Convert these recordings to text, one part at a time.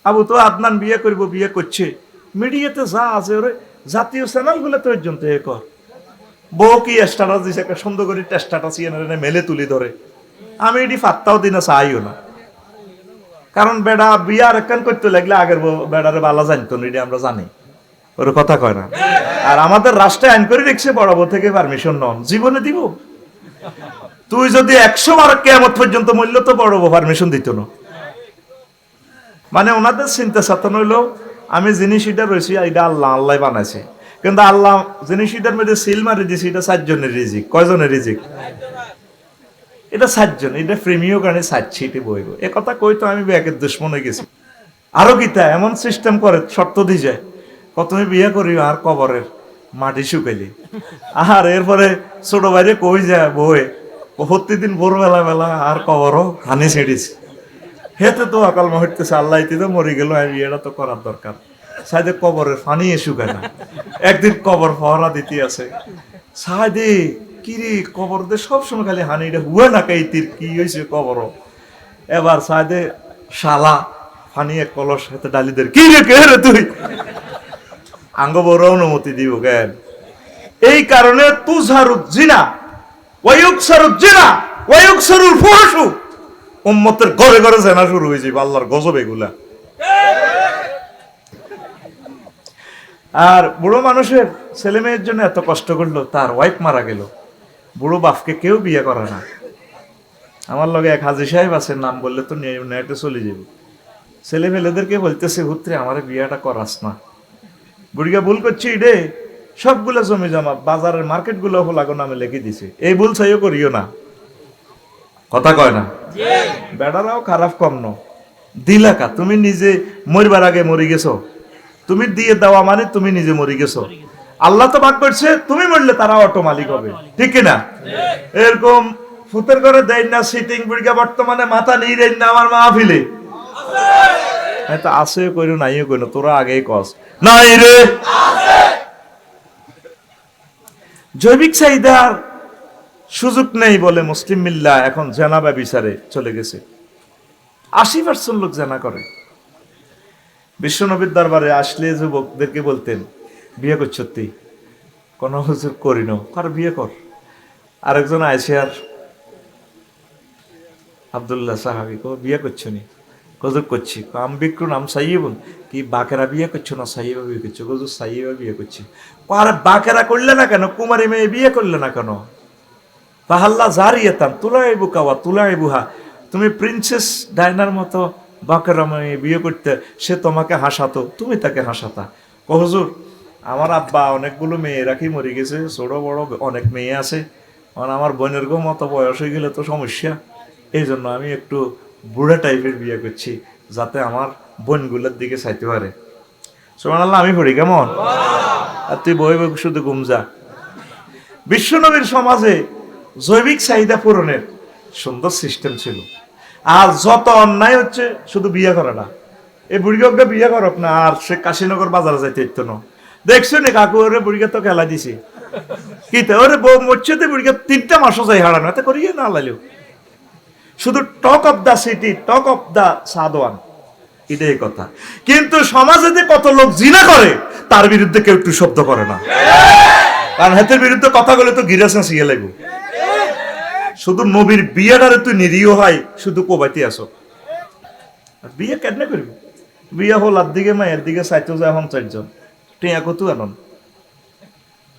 আবু তো আদনান বিয়ে করব, বিয়ে করছে, মিডিয়াতে যা আছে ওরে জাতীয় চ্যানেল গুলো তো পর্যন্ত এ কর, বউ কি স্ট্যাটাস দিছে, একটা সুন্দর করে স্ট্যাটাস মেলে তুলি ধরে। আমি এটি ফাত্তাও দিনা চাইও না, কারণ বেড়া বিয়ে আর একখান করতে লাগলে আগের বেড়ারে বালা জানতো না, এটি আমরা জানি, ওর কথা কয় না। আর আমাদের রাষ্ট্রে আইন করে রেখেছে বড় বউ থেকে পারমিশন নন, জীবনে দিব। তুই যদি 100 বার কিয়ামত পর্যন্ত মূল্য তো বড় বউ পারমিশন দিত না। মানে ওনাদের চিন্তা চেতনা হইলো আমি জিনিস এটা রয়েছি, এটা আল্লাহ আল্লাহ বানাইছে, কিন্তু আল্লাহ জিনিস এটার মধ্যে সিল মারি দিয়েছে, এটা 7 জনের রিজিক। কয়জনের রিজিক? এটা 7 জন, এটা প্রেমীয় কারণে 7 ছিটে বইব। এ কথা কই তো আমি ব্যাগের দুশ্মন হয়ে গেছি। আরো কিতা এমন সিস্টেম করে, শর্ত দিয়ে যায়, তুমি বিয়ে করি আর কবরের মাটি শুকাইলি। আর এরপরে ছোট বাইরে কই যায় বই, প্রতিদিন ভোরবেলা বেলা আর কবরও হানি ছেড়েছি। হেতে তো অকাল মহিতেছে, আল্লাহ তো মরে গেল, আমি বিয়েটা তো করার দরকার। সাইদে কবরের পানি শুকায় না, একদিন কবর পহরা দিতে আছে, সাইদে কিরে কবর দে সবসময় খালি হানি, এটা হুয়ে না কাইতির কি হয়েছে কবর। এবার সাইদে শালা পানি এক কলস হাতে ডালিদের, কি রে কে রে তুই, আঙ্গ বড় অনুমতি দিব কেন? এই কারণে তুজহারুজ জিনা ওয়ায়ুকসারুজ জিনা ওয়ায়ুকসারুল ফুহশু, উম্মতের ঘরে ঘরে জেনা শুরু হয়ে যাবে, আল্লাহর গজব এগুলা। আর বুড়ো মানুষের ছেলে মেয়ের জন্য এত কষ্ট করলো, তার ওয়াইফ মারা গেল, বুড়ো বাপকে কেউ বিয়ে করে না। আমার লগে এক হাজি সাহেব আছে, নাম বললে তো নেটে চলে যাবে। ছেলে মেয়েদেরকে বলতেছে, হুত্রে আমার বিয়েটা করাস না। বুড়িয়া ভুল করছি রে, সবগুলো জমি জমা বাজারের মার্কেট গুলো হলাগো নামে লিখে দিছে, এই ভুল চাইও করিও না। কথা কয় না, বেড়ারাও খারাপ কম ন দিলাকা, তুমি নিজে মরবার আগে মরে গেছো, তুমি দিয়ে দেওয়া মানে তুমি নিজে মরে গেছো। আল্লাহ তো ভাগ করছে, তুমি মরলে তারা অটো মালিক হবে, ঠিক কিনা? এরকম ফুতের করে দেয় না সিটিং বুড়িয়া, বর্তমানে মাথা নিয়ে দেয় না আমার মাহফিলে তো আছে কইরো নাইও কইনো, তোরা আগেই কস নাই রে। জৈবিক চাহিদার সুযোগ নেই বলে মুসলিম মিল্লা এখন জেনাবা বিচারে চলে গেছে। 80% লোক জেনা করে। বিশ্বনবীর দরবারে আসলে যুবকদেরকে বলতেন, বিয়ে করছ তুই? কোন হুজুর করি না, আর বিয়ে কর। আরেকজন আইসে আর আব্দুল্লাহ সাহাবি, বিয়ে করছো নি? গজব করছি। আমি বিক্রু নাম সাইবুন, কি বাকেরা বিয়ে করছো না সাইবা বিয়ে করছো? গজব সাইবা বিয়ে করছি। আর বাকেরা করলে না কেন, কুমারী মেয়ে বিয়ে করলে না কেন? তাহাল্লা জারিয়াতান তুলাই বুকাওয়া তুলাই বুহা, তুমি প্রিন্সেস ডায়নার মতো বাকেরা মেয়ে বিয়ে করতে, সে তোমাকে হাসাতো, তুমি তাকে হাসাতা। হুজুর আমার আব্বা অনেকগুলো মেয়ে রাখি মরে গেছে, ছোট বড় অনেক মেয়ে আছে, আমার বোনের গো মতো বয়স হয়ে গেলে তো সমস্যা, এই জন্য আমি একটু বুড়া টাইপের বিয়ে করছি, যাতে আমার বোনগুলোর দিকে চাইতে পারে। সুবহানাল্লাহ, আমি পড়ি কেমন? আর তুই বই বই শুধু গুমজা। বিশ্বনবীর সমাজে জৈবিক চাহিদা পূরণের সুন্দর সিস্টেম ছিল। আর যত অন্যায় হচ্ছে শুধু বিয়ে করে না, এই বুড়িকে বিয়ে করক না, আর সে কাশীনগর বাজারে যাইতে ইত্য না। দেখছো নি কাকু ওরে বুড়িকে তো খেলা দিছি, কি ওরে বউ মরছে তো বুড়িকে 3টা মাসও যাই হারানো, এতে করিয়ে না লাইলেও শুধু talk of the city, talk of the সাদওয়ান, এটাই কথা। কিন্তু সমাজে যে কত লোক জিনা করে, তার বিরুদ্ধে কেউ একটু শব্দ করে না, কারণ হাতের বিরুদ্ধে কথা বলে তো গিরাসা সিয়ে লাগবে। শুধু নবীর বিয়েটারে তুই নিরীহ হয়, শুধু কোবাইতে আসো। বিয়ে কেন করবি? বিয়ে হল আর দিকে মায়ের দিকে চাইতে যায় এখন 4 জন, টিয়া কত আনন।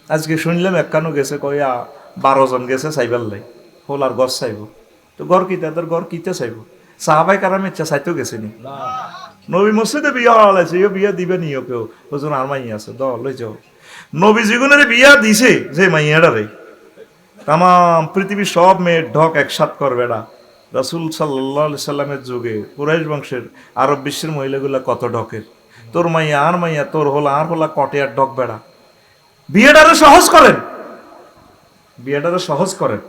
আজকে শুনলাম একখানো গেছে, কইয়া 12 জন গেছে চাইবার লাই, হল আর গছ চাইব। তো ঘর কিতা, তোর ঘর কিতে চাইব? সাহাবাই কারাম ইচ্ছা চাইতেও গেছে নি। নবী মসজিদে বিয়ে হলাইছে, বিয়ে দিবে নিও কেউ, ওজন আর মাই আছে দ লই যাও। নবী জীবনের বিয়া দিছে যে মাইয়াডারে, তাম পৃথিবীর সব মেয়ের ঢক একসাথ করবে না। রাসূল সাল্লাল্লাহু আলাইহি সাল্লামের যুগে কুরাইশ বংশের আরব বিশ্বের মহিলাগুলা কত ঢকের, তোর মাইয়া আর মাইয়া, তোর হলা আর হলা কটে আর ঢক বেড়া। বিয়েটারে সহজ করেন, বিয়েটারে সহজ করেন।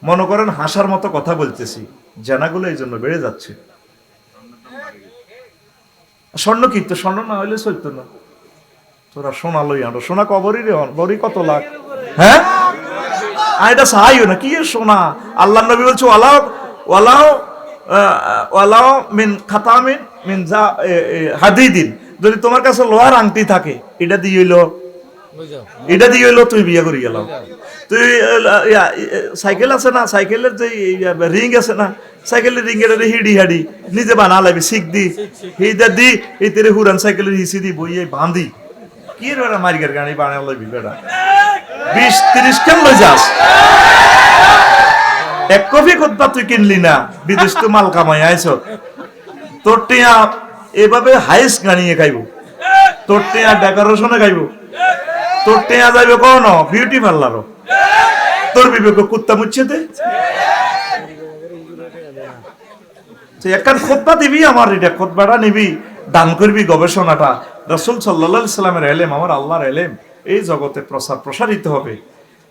মনে করেন হাসার মতো কথা বলতেছি, জানাগুলো এই জন্য বেড়ে যাচ্ছে। স্বর্ণ কি তো, স্বর্ণ না হইলে চলতো না। তোরা সোনা লই আনো, সোনা কবরই রে, বড়ি কত লাখ, হ্যাঁ এটা সাহায্য না কি সোনা। আল্লাহ নবী বলছে ওয়ালাও ওয়ালাও ওয়ালাও মিন খাতামিন মিনজা হাদিদিন, যদি তোমার কাছে লোহার আংটি থাকে, এটা দিয়ে হইলো তুই বিয়ে করি গেলাম। তুই সাইকেল আছে না, সাইকেলের যে রিং আছে না, সাইকেলের রিং এর হিডি হাডি নিজে বানা লাগবে, শিখ দি হিদা দি এই তেরে হুরান সাইকেলের হিসি দি বইয়ে বাঁধি কি রে মারিগার গাড়ি বানা লাগবি বেটা 20-30 কেন লই যাস। এক কপি খুতবা তুই কিনলি না, বিদেশ তো মাল কামাই আইছ, তোর টিয়া এভাবে হাইস গানিয়ে খাইব, তোর টিয়া ডেকোরেশনে খাইব, তোর টিয়া যাইবে কোন বিউটি পার্লারও, তোর বিবেক কুত্তা মুচ্ছে দে। একখান খুতবা দিবি, আমার এটা খুতবাটা নিবি, দান করবি গবেষণাটা, রাসূল সাল্লাল্লাহু আলাইহি সাল্লামের ইলম, আমার আল্লাহর ইলম এই জগতে প্রসারিত হবে।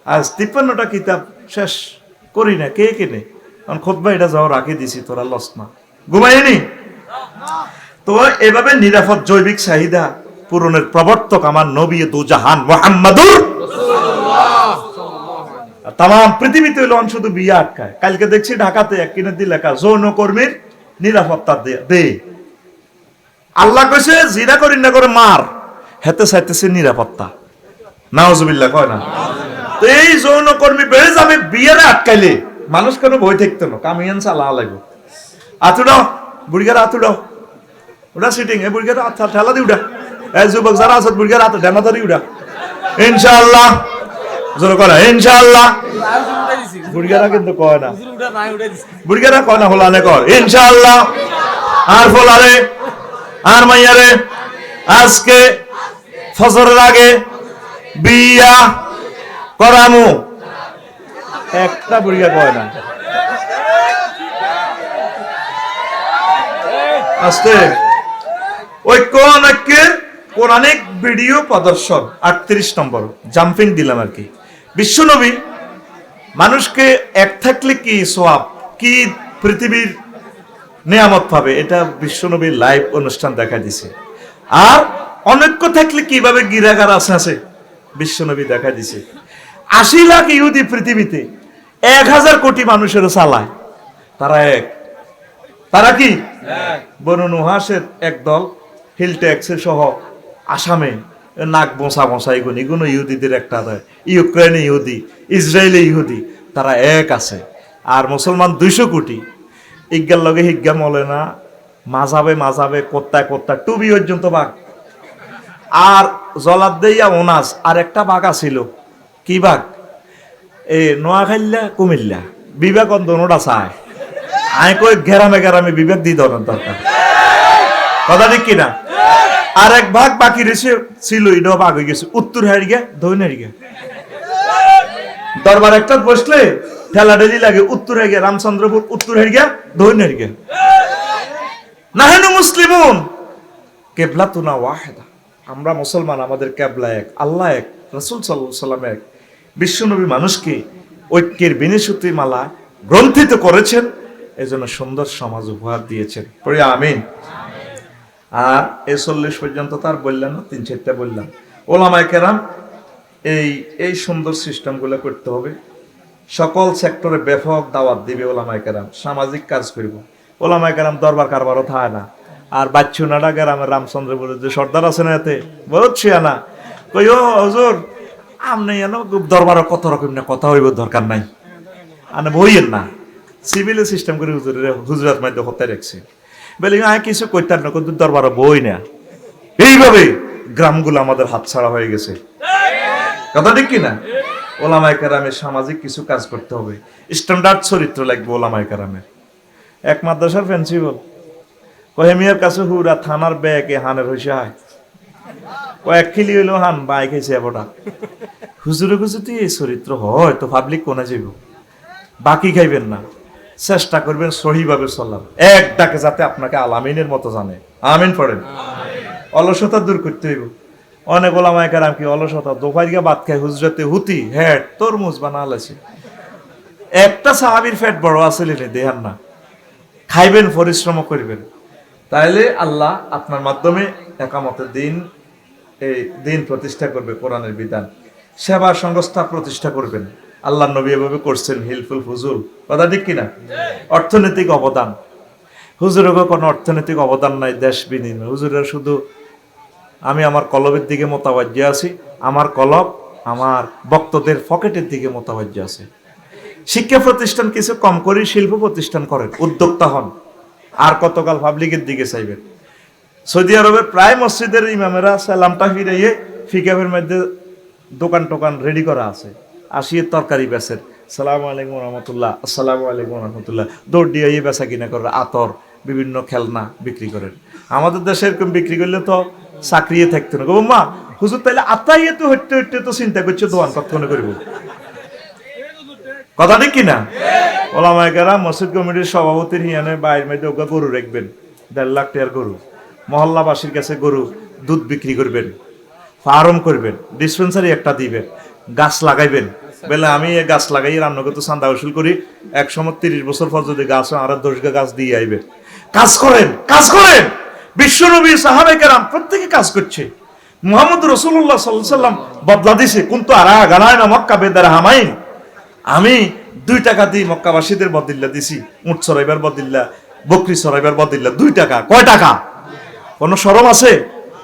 আজ 53টা কিতাব শেষ করি না, কে কেনে? কারণ খুতবা এটা যাও রাখি দিছি, তোরা লস না, ঘুমাইনি। তো এভাবে নিরাপদ জৈবিক চাহিদা পূরণের প্রবর্তক আমার নবী দুজাহান মুহাম্মাদুর রাসূলুল্লাহ। তাম পৃথিবীতে হইল শুধু বিয়ে আটকায়। কালকে দেখছি ঢাকাতে এক কিনে লেখা যৌন কর্মীর নিরাপত্তা দে। আল্লাহ কইছে জিনা করি না করে মার, হেতে চাইতেছে নিরাপত্তা। নাউজুবিল্লাহ কয় না? তো এই যৌন কর্মী বেড়ে যাবে বিয়ের আটকাইলে, মানুষ কেন ভয় থাকতো না, কামিয়ান চালা লাগবে। আতুড়াও বুড়িগার আতুড়াও, ওটা সিটিং এ বুড়িগার ঠেলা দি উঠা, এই যুবক যারা আছে বুড়িগার হাতে ঢেনা ধরি উঠা, ইনশাআল্লাহ জোর করা ইনশাআল্লাহ। বুড়িগারা কিন্তু কয় না, বুড়িগারা কয় না, হলানে কর ইনশাআল্লাহ। আর ফলারে আর মাইয়ারে আজকে ফজরের আগে বিয়া করামু, একটা বুড়িগা কয় না। আস্তে ঐক্যের কোরআনিক ভিডিও প্রদর্শন 38 নম্বর জাম্পিং দিলাম আর কি। বিশ্বনবী মানুষকে এক থাকলে কি সওয়াব, কি পৃথিবীর নিয়ামত পাবে, এটা বিশ্বনবীর লাইভ অনুষ্ঠান দেখা দিছে। আর অনৈক্য থাকলে কিভাবে গিরাগার আছে বিশ্বনবী দেখা দিছে। 80 লাখ ইহুদি পৃথিবীতে 1000 কোটি মানুষের চালায়, তারা এক, তারা কি বনু নুহাসের একদল, হিল ট্যাক্সের সহ আসামে নাক বসা বসা এগুলো ইহুদিদের একটা দেয়, ইউক্রেনে ইহুদি, ইসরায়েলে ইহুদি, তারা এক আছে। আর মুসলমান 200 কোটি, ইজ্ঞার লগে হিজ্ঞা মলে না, মাঝাবে মাঝাবে কোত্তায় কোত্তা টুবি পর্যন্ত বাঘ। আর জলাদ দেইয়া ওনাস আর একটা বাঘ আছিল, কি বাঘ? এ নোয়াখাইল্লা কুমিল্লা বিবেক অন্দনটা চায়, আই কই ঘেরামে ঘেরামে বিবেক দিয়ে দেওয়ার দরকার, কথা ঠিক কিনা? আর এক ভাগ বাকি রেছে ছিল, এটাও ভাগ হয়ে গেছে, উত্তর হারিয়ে দক্ষিণ হারিয়ে। দরবার একটা বসলে ঠেলা ঠেলি লাগে, উত্তর হারিয়ে রামচন্দ্রপুর, উত্তর হারিয়ে দক্ষিণ হারিয়ে। নাহানু মুসলিমুন কিবলাতুনা ওয়াহিদা, আমরা মুসলমান, আমাদের কিবলা এক, আল্লাহ এক, রাসূল সাল্লাল্লাহু আলাইহি ওয়াসাল্লাম এক। বিশ্বনবী মানুষকে ঐক্যের বিনিসূত্রি মালা গ্রন্থিত করেছেন, এজন্য সুন্দর সমাজ উপহার দিয়েছেন, পড়ি আমিন। আর 40 পর্যন্ত তার বললাম না, 3-4টা বললাম। ওলামায়ে কেরাম এই সুন্দর সিস্টেমগুলো করতে হবে, সকল সেক্টরে ব্যাপক দাওয়াত দিবে ওলামায়ে কেরাম, সামাজিক কাজ করব। ওলামায়ে কেরাম দরবার কারবারও থাকে না। আর বাচ্চুনাডা গ্রামের রামচন্দ্রপুরের যে সর্দার আছে না, এতে বহুত ছিয়ানা কই, ও হুজুর আমনে এনো দরবারও কত রকম না কথা হইব, দরকার নাই, আনে বইয়ের না, সিভিল সিস্টেম করে হুজুরাত মধ্যে হতে রাখছে বলে কিছু কইতার না, কিন্তু দরবারও বই না। এইভাবে গ্রামগুলো আমাদের হাতছাড়া হয়ে গেছে, কথা ঠিক কিনা? ওলামায়ে কেরামের সামাজিক কিছু কাজ করতে হবে, স্ট্যান্ডার্ড চরিত্র লাগবে ওলামায়ে কেরামের। এক মাদ্রাসার প্রিন্সিপাল কহেমিয়ার কাছে হুরা থানার ব্যাগে হানের হইছে হয়, কয়েক খিলি হইলো হান বাই খাইছে এবটা। হুজুরে খুঁজে এই চরিত্র হয় তো পাবলিক কোনে যাইব, বাকি খাইবেন না, চেষ্টা করবেন সহিভাবে চলার, এক ডাকে যাতে আপনাকে আলামিনের মতো জানে। আমিন পড়েন। অলসতা দূর করতে হইব। অনেক ওলামায়ে কেরাম কি অলসতা দোপাইয়া ভাত খায়, হুজরাতে হুতি হেড তরমুজ বানা লাইছে। একটা সাহাবীর পেট বড় আছে দেহান না, খাইবেন, পরিশ্রম করবেন, তাইলে আল্লাহ আপনার মাধ্যমে একামতের দিন, এই দিন প্রতিষ্ঠা করবে, কোরআনের বিধান, সেবা সংস্থা প্রতিষ্ঠা করবেন। আল্লাহ নবী এভাবে করছেন, হিলফুল ফুজুল, কথা ঠিক কিনা? অর্থনৈতিক অবদান হুজুরেরও কোনো অর্থনৈতিক অবদান নাই দেশ বিনিময়ে। হুজুরের শুধু আমি আমার কলবের দিকে মোতাবাজ্য আছি, আমার কলব আমার বক্তদের পকেটের দিকে মোতাবাজ্য আছে। শিক্ষা প্রতিষ্ঠান কিছু কম করে শিল্প প্রতিষ্ঠান করেন, উদ্যোক্তা হন, আর কতকাল পাবলিকের দিকে চাইবেন। সৌদি আরবের প্রায় মসজিদের ইমামেরা সালামটা ফিরাইয়ে ফিকাফের মধ্যে দোকান টোকান রেডি করা আছে, আসিয়ে তরকারি বেচেন, সালাম আলাইকুম রহমতুল্লাহ, আসসালামু আলাইকুম রহমতুল্লাহ, দৌড় দিয়ে বেচা কিনা করে, আতর বিভিন্ন খেলনা বিক্রি করেন। আমাদের দেশে এরকম বিক্রি করলে তো চাকরিয়ে থাকতো না। গো মা হুজুর তাইলে আতাইয়ে তো হইতে হইতে তো চিন্তা করছে দোয়ান কতক্ষণে করব, কথা ঠিক কিনা? ওলামায়ে কেরাম মসজিদ কমিটির সভাপতির হিয়ানে বাইরের মধ্যে ওকে গরু রাখবেন, 1.5 লাখ টাকার গরু, মহল্লাবাসীর কাছে গরু দুধ বিক্রি করবেন, ফার্ম করবেন, ডিসপেন্সারি একটা দিবেন, গাছ লাগাইবেন। বলে আমি এই গাছ লাগাই রান্না করতে চান্দা উসুল করি, 130 বছর পর যদি গাছ হয় আর 10 গাছ দিয়ে আইবেন। কাজ করেন, কাজ করেন। বিশ্বনবী সাহাবায়ে কেরাম প্রত্যেকে কাজ করছে। মুহাম্মদ রাসূলুল্লাহ সাল্লাল্লাহু আলাইহি সাল্লাম বদলা দিছে, কুনতু আরা গানায়না মক্কা বেদারহামাইন, আমি 2 টাকা দিয়ে মক্কাবাসীদের বদলা দিছি, উট চড়াইবার বদলা, বকরি চড়াইবার বদলা 2 টাকা। কয় টাকা? কোনো শরম আছে?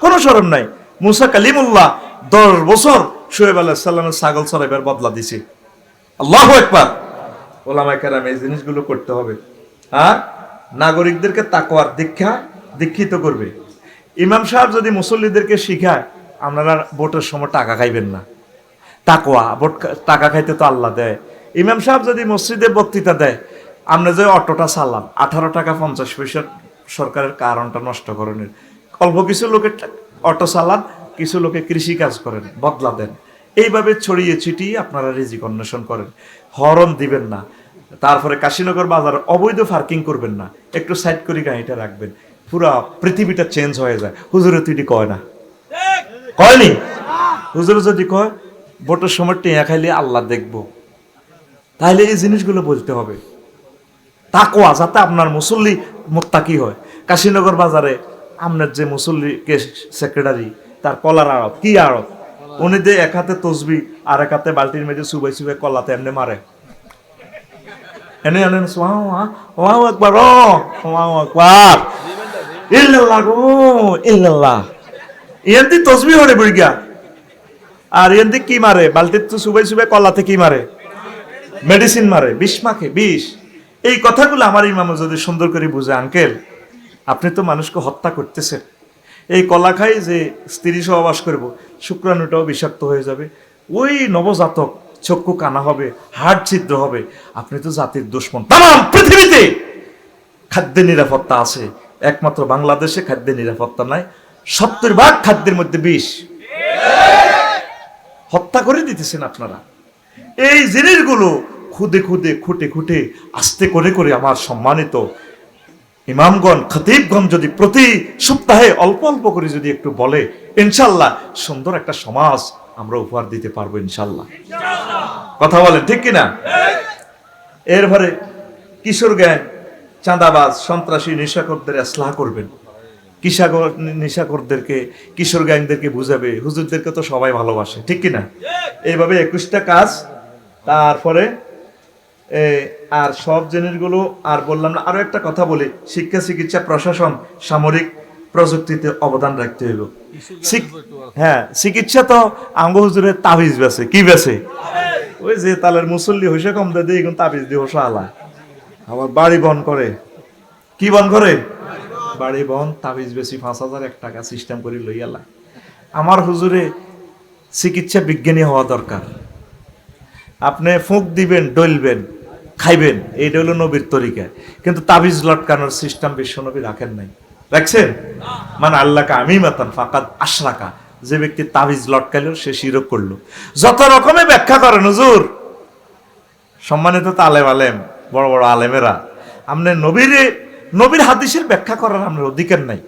কোনো শরম নাই। মুসা কালিমুল্লাহ 10 বছর শুয়েব আলাইহিস সালামের ছাগল চড়াইবার বদলা দিছে। আল্লাহু আকবার। ওলামায়ে কেরাম এই জিনিসগুলো করতে হবে। আর নাগরিকদেরকে তাকওয়ার দীক্ষিত করবে। ইমাম সাহেব যদি মুসল্লিদেরকে শিখায়, আপনারা ভোটের সময় টাকা খাইবেন না, তাকওয়া, ভোট টাকা খাইতে তো আল্লাহ দেয়। ইমাম সাহেব যদি মসজিদে বক্তৃতা দেয়, আপনি যে অটোটা চালান 18 টাকা 50 পয়সা সরকারের কারণটা নষ্ট করেন। অল্প কিছু লোকের অটো চালান, কিছু লোকে কৃষি কাজ করেন, বদলা দেন। এইভাবে ছড়িয়ে ছিটিয়ে আপনারা রিজিক অন্বেষণ করেন। হরন দিবেন না। তারপরে কাশীনগর বাজার অবৈধ পার্কিং করবেন না, একটু সাইড করে গাড়িটা রাখবেন। পুরা পৃথিবীটা চেঞ্জ হয়ে যায়। হুজুরে তুই কয় না, কয়নি? হুজুরে যদি কয় ভোটের সময় টেয়া খাইলে আল্লাহ দেখবো, তাহলে এই জিনিসগুলো বলতে হবে। তাকওয়া, যাতে আপনার মুসল্লি মুত্তাকি হয়। কাশীনগর বাজারে আপনার যে মুসল্লি সেক্রেটারি, তার কলার আড়ত, কি আড়ত, উনি যে এক হাতে তসবি আর এক হাতে বালতির মেঝে সুবাই সুবাই কলাতে এমনি মারে, এনে আনেন ওয়াও আকবার, ওয়াও আকবার, ইল্লাল্লাহ গো ইল্লাল্লাহ, ইয়ান্তি তসবি হরে বইগা। আর ইয়ান্তি কি মারে? বালতির তো সুবাই সুবাই কলাতে কি মারে? মেডিসিন মারে, বিষ মাখে, বিষ। এই কথাগুলো আমার ইমাম যদি সুন্দর করে বুঝে, আঙ্কেল আপনি তো মানুষকে হত্যা করতেছেন। এই কলা খাই যে স্ত্রী সহবাস করব, শুক্রাণুটাও বিষাক্ত হয়ে যাবে, ওই নবজাতক চক্ষু কানা হবে, হাড় ছিদ্র হবে। আপনি তো জাতির দুশমন। তাম পৃথিবীতে খাদ্যের নিরাপত্তা আছে, একমাত্র বাংলাদেশে খাদ্যের নিরাপত্তা নাই। 70% খাদ্যের মধ্যে বিষ। হত্যা করে দিতেছেন আপনারা। এই জিনিসগুলো খুদে খুদে খুঁটে খুঁটে আস্তে করে করে আমার সম্মানিত ইমামগণ, খতিবগণ যদি প্রতি সপ্তাহে অল্প অল্প করে যদি একটু বলে, ইনশাল্লাহ সুন্দর একটা সমাজ আমরা উপহার দিতে পারবো ইনশাল্লাহ। কথা বলেন ঠিক কিনা? এরপরে কিশোর গ্যাং, চাঁদাবাজ, সন্ত্রাসী, নেশাখোরদের ইসলাহ করবেন। নেশাখোরদেরকে, কিশোর গ্যাংদেরকে বুঝাবে। হুজুরদেরকে তো সবাই ভালোবাসে, ঠিক কিনা? এইভাবে 21টা কাজ। তারপরে আর সব জিনিসগুলো আর বললাম না। আরো একটা কথা বলি, শিক্ষা, চিকিৎসা, প্রশাসন, সামরিক প্রযুক্তিতে অবদান রাখতে হইব। হ্যাঁ, চিকিৎসা তো আঙ্গ হুজুরের তাবিজ বেছে, কি বেছে? ওই যে তালের মুসল্লি হইসে কম দে দিয়ে তাবিজ দিয়ে হোসা আলা, আবার বাড়ি বন করে, কি বন করে? বাড়ি বন, তাবিজ বেশি 5001 টাকা সিস্টেম করে লইয়ালা। আমার হুজুরে চিকিৎসা বিজ্ঞানী হওয়া দরকার। আপনি ফুঁক দিবেন, ডলবেন, খাইবেন, এইটা হলো নবীর তরিকা। কিন্তু তাবিজ লটকানোর সিস্টেম বিশ্বনবী রাখেন নাই। রাখছেন? মানে আল্লাহকে আমি মাতান ফাকাদ আশরাকা, যে ব্যক্তি তাবিজ লটকাইল সে শিরক করলো। যত রকমে ব্যাখ্যা করেন হুজুর, সম্মানিত তালেম আলেম, বড় বড় আলেমেরা, আপনি নবীর হাদিসের ব্যাখ্যা করার আপনার অধিকার নাই।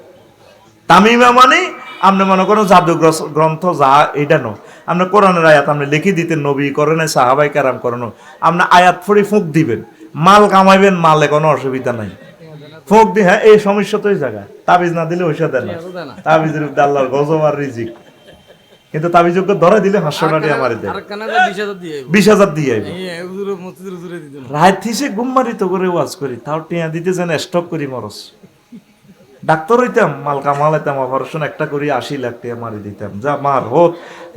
তামিমা মানে আপনি মনে করেন জাদু গ্রন্থ যা, এইটা নো। আপনি কোরআনের আয়াত আপনি লিখে দিতেন, নবী করেন, সাহাবাই কারাম করেন, আপনি আয়াত পড়ে ফুঁক দিবেন, মাল কামাইবেন, মালে কোনো অসুবিধা নাই। ফুঁক দিয়ে, হ্যাঁ এই সমস্যা তো এই জায়গায়। তাবিজ না দিলে ওইসা দেন না, তাবিজের আল্লাহর গজব আর রিজিক। কিন্তু তাবিজযোগ্য ধরা দিলে 500 টাকা আমার দেয়, 20,000 দিয়ে আইব। রাত থিসে ঘুম মারি তো করে ওয়াজ করি, তাও টিয়া দিতে যেন স্টক করি মরস। ডাক্তার হইতাম, মাল কামালাইতাম, অপারেশন একটা করি 80 লাখ টাকা মারি দিতাম। যা মার হোক,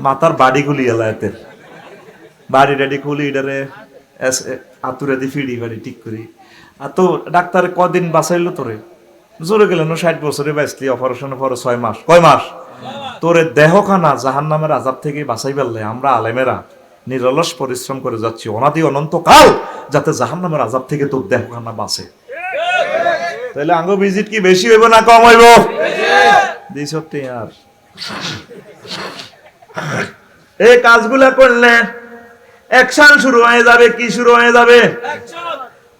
মাথার বাড়ি গুলি এলাইতের বাড়ি টাড়ি খুলি এটারে আতুরে দি ফিডি বাড়ি ঠিক করি। আর তো ডাক্তার কদিন বাঁচাইলো তোরে, জোরে গেলেন 60 বছরে বাঁচলি, অপারেশনের পরে 6 মাস। কয় মাস? তোরে দেহখানা জাহান্নামের আযাব থেকে বাঁচাই পারলে আমরা আলেমেরা নিরলস পরিশ্রম করে যাচ্ছি অনাদি অনন্তকাল, যাতে জাহান্নামের আযাব থেকে তোর দেহখানা বাঁচে। তাহলে আঙ্গ ভিজিট কি বেশি হইব না কম হইব? দিস আর এই কাজগুলা করলে অ্যাকশন শুরু হয়ে যাবে। কি শুরু হয়ে যাবে?